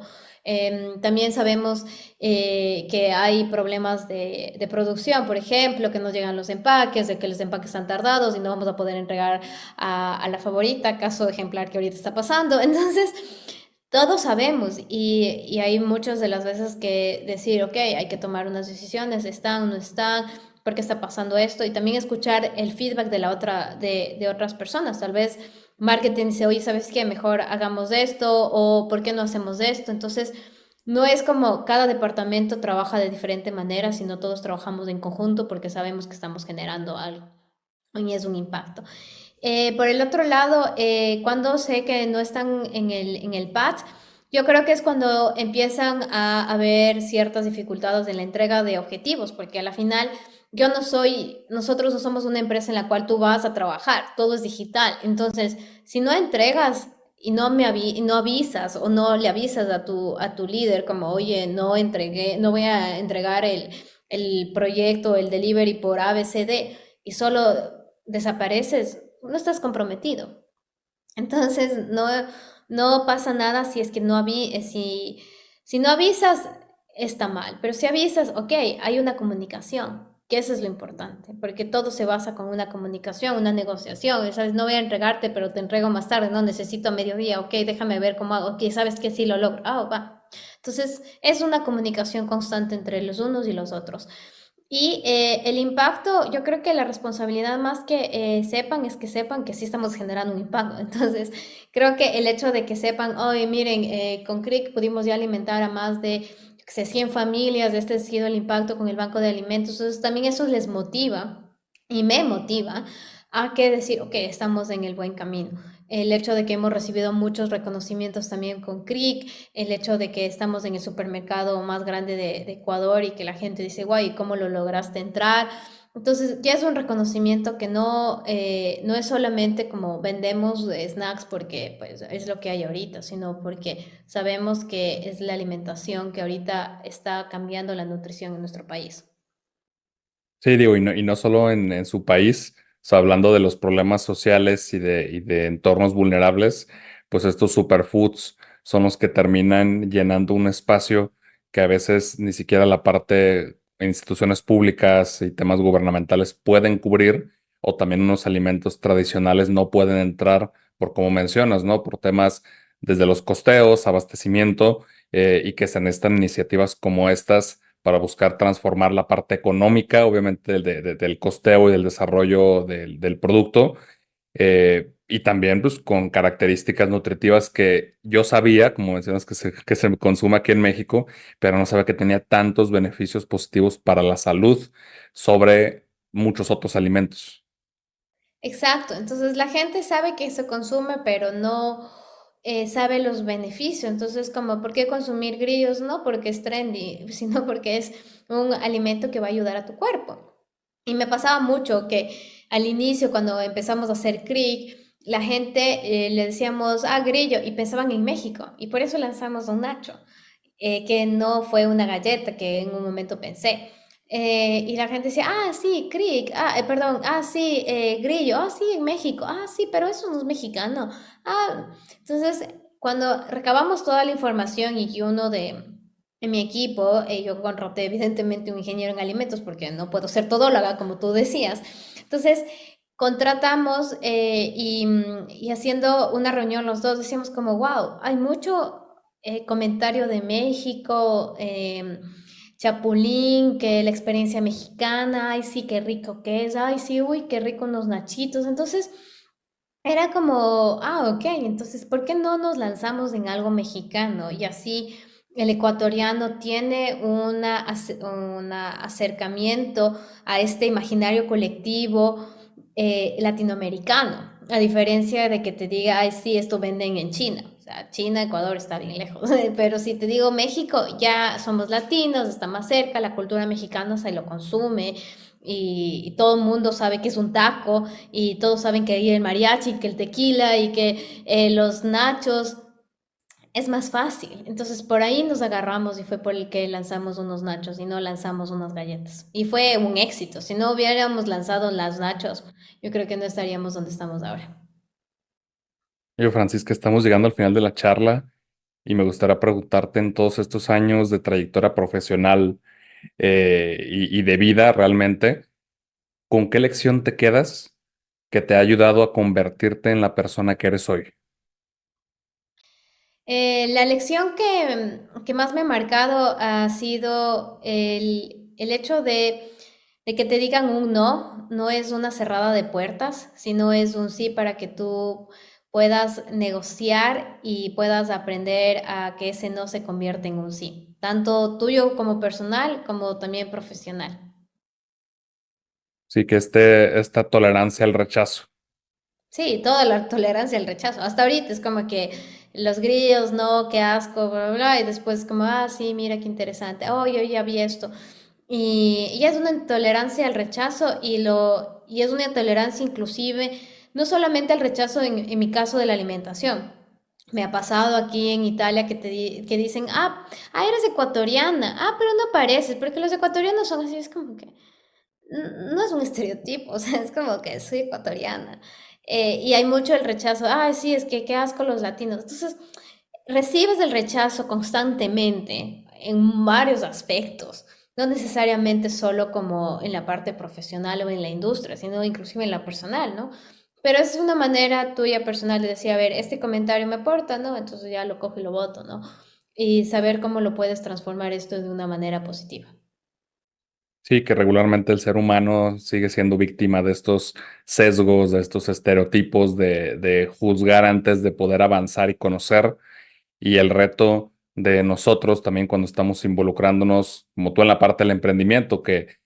Speaker 1: También sabemos que hay problemas de producción, por ejemplo, que no llegan los empaques, de que los empaques están tardados y no vamos a poder entregar a la favorita, caso ejemplar que ahorita está pasando. Entonces, todos sabemos y hay muchas de las veces que decir, ok, hay que tomar unas decisiones, están, no están, por qué está pasando esto y también escuchar el feedback de otras personas. Tal vez marketing dice, oye, ¿sabes qué? Mejor hagamos esto o ¿por qué no hacemos esto? Entonces, no es como cada departamento trabaja de diferente manera, sino todos trabajamos en conjunto porque sabemos que estamos generando algo y es un impacto. Por el otro lado, cuando sé que no están en el PAT, yo creo que es cuando empiezan a haber ciertas dificultades en la entrega de objetivos, porque a la final nosotros no somos una empresa en la cual tú vas a trabajar, todo es digital. Entonces, si no entregas y no avisas o no le avisas a tu líder como, oye, no entregué, no voy a entregar el proyecto, el delivery por ABCD y solo desapareces, no estás comprometido. Entonces, no pasa nada si es que si no avisas, está mal. Pero si avisas, ok, hay una comunicación, que eso es lo importante, porque todo se basa con una comunicación, una negociación. ¿Sabes? No voy a entregarte, pero te entrego más tarde. No necesito a mediodía, ok, déjame ver cómo hago. Ok, sabes que sí lo logro. Ah, va. Entonces, es una comunicación constante entre los unos y los otros. Y el impacto, yo creo que la responsabilidad más que sepan es que sepan que sí estamos generando un impacto. Entonces, creo que el hecho de que sepan, oye, miren, con CRIC pudimos ya alimentar a más de yo qué sé, 100 familias, este ha sido el impacto con el banco de alimentos. Entonces, también eso les motiva y me motiva a que decir, ok, estamos en el buen camino. El hecho de que hemos recibido muchos reconocimientos también con CRIC, el hecho de que estamos en el supermercado más grande de Ecuador y que la gente dice, guay, ¿cómo lo lograste entrar? Entonces ya es un reconocimiento que no es solamente como vendemos snacks porque pues, es lo que hay ahorita, sino porque sabemos que es la alimentación que ahorita está cambiando la nutrición en nuestro país.
Speaker 4: Sí, digo, y no solo en su país, o sea, hablando de los problemas sociales y de entornos vulnerables, pues estos superfoods son los que terminan llenando un espacio que a veces ni siquiera la parte, instituciones públicas y temas gubernamentales pueden cubrir, o también unos alimentos tradicionales no pueden entrar por, como mencionas, ¿no? Por temas desde los costeos, abastecimiento, y que se necesitan iniciativas como estas para buscar transformar la parte económica, obviamente del costeo y del desarrollo del producto, y también pues, con características nutritivas que yo sabía, como mencionas, que se consume aquí en México, pero no sabía que tenía tantos beneficios positivos para la salud sobre muchos otros alimentos.
Speaker 1: Exacto, entonces la gente sabe que se consume, pero no sabe los beneficios. Entonces, como, ¿por qué consumir grillos? No porque es trendy, sino porque es un alimento que va a ayudar a tu cuerpo. Y me pasaba mucho que al inicio, cuando empezamos a hacer crick, la gente le decíamos, ah, grillo, y pensaban en México. Y por eso lanzamos un nacho, que no fue una galleta que en un momento pensé. Y la gente decía, ah, sí, crick, perdón, ah, sí, grillo, ah, sí, en México, ah, sí, pero eso no es mexicano. Ah, entonces, cuando recabamos toda la información y que uno en mi equipo, yo contraté evidentemente un ingeniero en alimentos porque no puedo ser todóloga, como tú decías. Entonces, contratamos y haciendo una reunión los dos decíamos como, wow, hay mucho comentario de México, Chapulín, que la experiencia mexicana, ay sí, qué rico que es, ay sí, uy, qué rico unos nachitos. Entonces, era como, ah, ok, entonces, ¿por qué no nos lanzamos en algo mexicano? Y así el ecuatoriano tiene un acercamiento a este imaginario colectivo latinoamericano. A diferencia de que te diga, ay, sí, esto venden en China. O sea, China, Ecuador está bien lejos. Pero si te digo México, ya somos latinos, está más cerca, la cultura mexicana se lo consume y todo el mundo sabe que es un taco y todos saben que hay el mariachi, que el tequila y que los nachos es más fácil. Entonces por ahí nos agarramos y fue por el que lanzamos unos nachos y no lanzamos unas galletas. Y fue un éxito. Si no hubiéramos lanzado las nachos, yo creo que no estaríamos donde estamos ahora.
Speaker 4: Yo, Francisca, estamos llegando al final de la charla y me gustaría preguntarte en todos estos años de trayectoria profesional y de vida realmente, ¿con qué lección te quedas que te ha ayudado a convertirte en la persona que eres hoy?
Speaker 1: La lección que más me ha marcado ha sido el hecho de que te digan un no, no es una cerrada de puertas, sino es un sí para que tú puedas negociar y puedas aprender a que ese no se convierta en un sí, tanto tuyo como personal como también profesional.
Speaker 4: Sí, que esta tolerancia al rechazo.
Speaker 1: Sí, toda la tolerancia al rechazo. Hasta ahorita es como que los grillos, no, qué asco, bla, bla, bla, y después como, ah, sí, mira qué interesante, oh, yo ya vi esto. Y es una intolerancia al rechazo y es una intolerancia inclusive, no solamente al rechazo en mi caso de la alimentación. Me ha pasado aquí en Italia que dicen, eres ecuatoriana, pero no pareces, porque los ecuatorianos son así, es como que no es un estereotipo, o sea, es como que soy ecuatoriana. Y hay mucho el rechazo, sí, es que qué asco los latinos. Entonces, recibes el rechazo constantemente en varios aspectos, no necesariamente solo como en la parte profesional o en la industria, sino inclusive en la personal, ¿no? Pero es una manera tuya personal de decir, a ver, este comentario me aporta, ¿no? Entonces ya lo cojo y lo voto, ¿no? Y saber cómo lo puedes transformar esto de una manera positiva.
Speaker 4: Sí, que regularmente el ser humano sigue siendo víctima de estos sesgos, de estos estereotipos de juzgar antes de poder avanzar y conocer. Y el reto de nosotros también cuando estamos involucrándonos, como tú en la parte del emprendimiento, que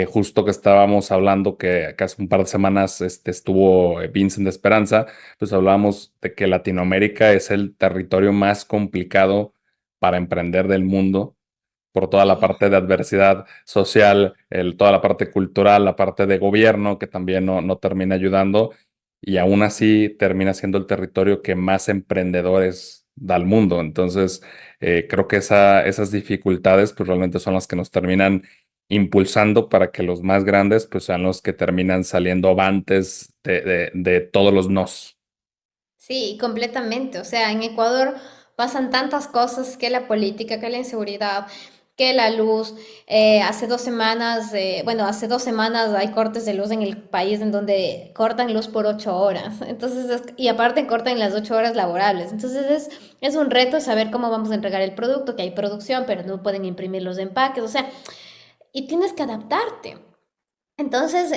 Speaker 4: justo que estábamos hablando, que hace un par de semanas estuvo Vincent de Esperanza, pues hablábamos de que Latinoamérica es el territorio más complicado para emprender del mundo por toda la
Speaker 1: Sí.
Speaker 4: parte de adversidad social, toda la parte cultural, la parte de gobierno que también no termina ayudando y aún así termina siendo el territorio que más emprendedores da al mundo. Entonces, creo que esas dificultades pues realmente son las que nos terminan impulsando para que los más grandes pues sean los que terminan saliendo avantes de todos los nos.
Speaker 1: Sí, completamente. O sea, en Ecuador pasan tantas cosas que la política, que la inseguridad, que la luz. Hace 2 semanas, bueno, hace 2 semanas hay cortes de luz en el país en donde cortan luz por 8 horas. Entonces, y aparte cortan las 8 horas laborables. Entonces es un reto saber cómo vamos a entregar el producto, que hay producción, pero no pueden imprimir los empaques. O sea, y tienes que adaptarte. Entonces,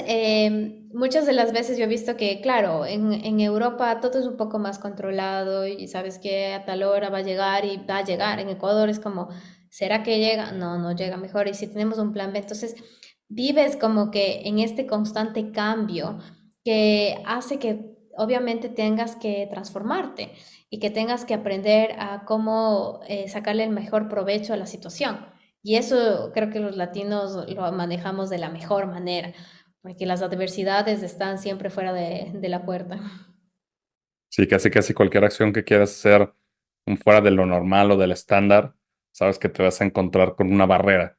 Speaker 1: muchas de las veces yo he visto que, claro, en Europa todo es un poco más controlado y sabes que a tal hora va a llegar y va a llegar. En Ecuador es como, ¿será que llega? No, no llega mejor. Y si tenemos un plan B, entonces vives como que en este constante cambio que hace que obviamente tengas que transformarte y que tengas que aprender a cómo sacarle el mejor provecho a la situación. Y eso creo que los latinos lo manejamos de la mejor manera, porque las adversidades están siempre fuera de la puerta.
Speaker 4: Sí, casi cualquier acción que quieras hacer fuera de lo normal o del estándar, sabes que te vas a encontrar con una barrera.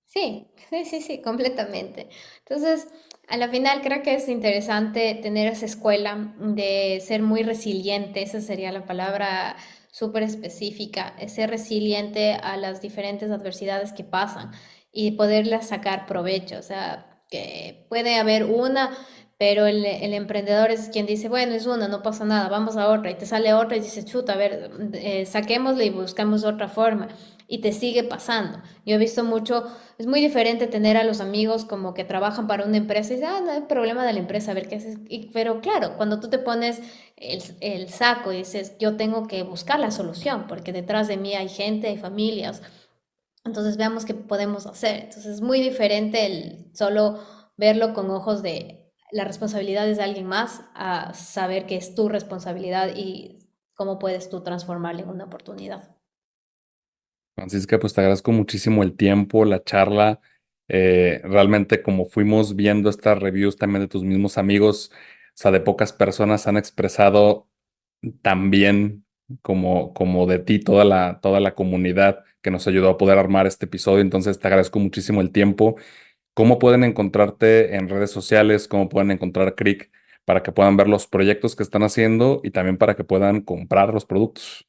Speaker 1: Sí, sí, sí, sí, completamente. Entonces, a la final creo que es interesante tener esa escuela de ser muy resiliente, esa sería la palabra súper específica, ser resiliente a las diferentes adversidades que pasan y poderlas sacar provecho. O sea, que puede haber una, pero el emprendedor es quien dice, bueno, es una, no pasa nada, vamos a otra, y te sale otra y dices, chuta, a ver, saquémosle y buscamos otra forma, y te sigue pasando. Yo he visto mucho, es muy diferente tener a los amigos como que trabajan para una empresa y dicen, no hay problema de la empresa, a ver qué haces. Pero claro, cuando tú te pones el saco y dices, yo tengo que buscar la solución, porque detrás de mí hay gente, hay familias, entonces veamos qué podemos hacer. Entonces es muy diferente el solo verlo con ojos de la responsabilidad es de alguien más a saber que es tu responsabilidad y cómo puedes tú transformarla en una oportunidad.
Speaker 4: Francisca, pues te agradezco muchísimo el tiempo, la charla. Realmente como fuimos viendo estas reviews también de tus mismos amigos, o sea, de pocas personas han expresado tan bien como de ti toda la comunidad que nos ayudó a poder armar este episodio. Entonces te agradezco muchísimo el tiempo. ¿Cómo pueden encontrarte en redes sociales? ¿Cómo pueden encontrar Cric para que puedan ver los proyectos que están haciendo y también para que puedan comprar los productos?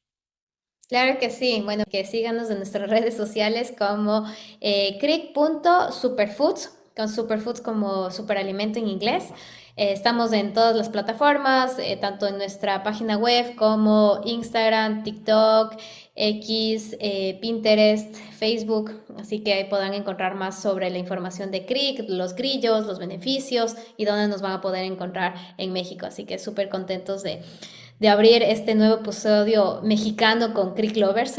Speaker 1: Claro que sí. Bueno, que síganos en nuestras redes sociales como cric.superfoods, con superfoods como superalimento en inglés. Estamos en todas las plataformas, tanto en nuestra página web como Instagram, TikTok, X, Pinterest, Facebook. Así que ahí podrán encontrar más sobre la información de Cric, los grillos, los beneficios y dónde nos van a poder encontrar en México. Así que súper contentos de abrir este nuevo episodio mexicano con Cric Lovers.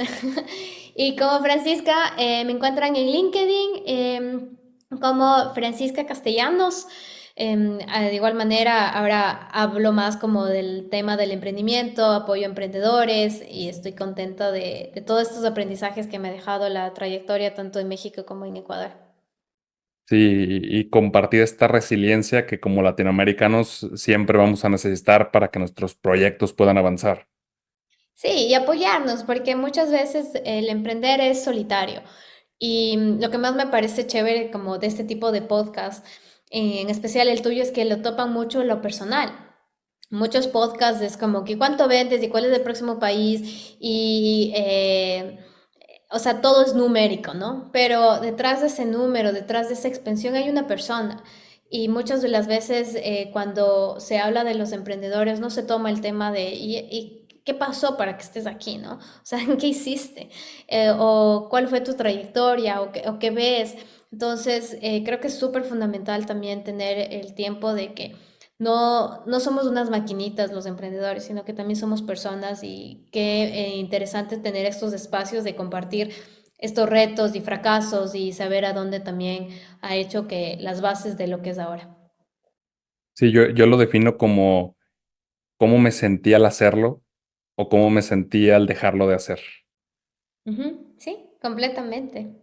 Speaker 1: Y como Francisca, me encuentran en LinkedIn como Francisca Castellanos. De igual manera, ahora hablo más como del tema del emprendimiento, apoyo a emprendedores y estoy contenta de todos estos aprendizajes que me ha dejado la trayectoria tanto en México como en Ecuador.
Speaker 4: Sí, y compartir esta resiliencia que como latinoamericanos siempre vamos a necesitar para que nuestros proyectos puedan avanzar.
Speaker 1: Sí, y apoyarnos, porque muchas veces el emprender es solitario. Y lo que más me parece chévere como de este tipo de podcast, en especial el tuyo, es que lo topan mucho lo personal. Muchos podcasts es como que cuánto vendes y cuál es el próximo país y, o sea, todo es numérico, ¿no? Pero detrás de ese número, detrás de esa expansión hay una persona. Y muchas de las veces cuando se habla de los emprendedores no se toma el tema de ¿y qué pasó para que estés aquí, ¿no? O sea, ¿qué hiciste? O cuál fue tu trayectoria o qué ves. Entonces, creo que es súper fundamental también tener el tiempo de que no somos unas maquinitas los emprendedores, sino que también somos personas y qué interesante tener estos espacios de compartir estos retos y fracasos y saber a dónde también ha hecho que las bases de lo que es ahora.
Speaker 4: Sí, yo lo defino como cómo me sentí al hacerlo o cómo me sentí al dejarlo de hacer.
Speaker 1: Ujú, sí, completamente.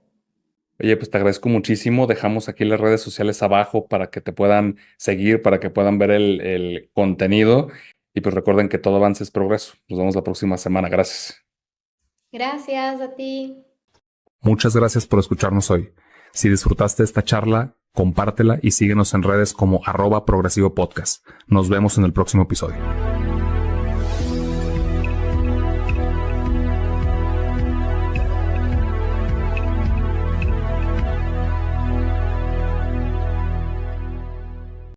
Speaker 4: Oye, pues te agradezco muchísimo. Dejamos aquí las redes sociales abajo para que te puedan seguir, para que puedan ver el contenido. Y pues recuerden que todo avance es progreso. Nos vemos la próxima semana. Gracias.
Speaker 1: Gracias a ti.
Speaker 2: Muchas gracias por escucharnos hoy. Si disfrutaste esta charla, compártela y síguenos en redes como @progresivo podcast. Nos vemos en el próximo episodio.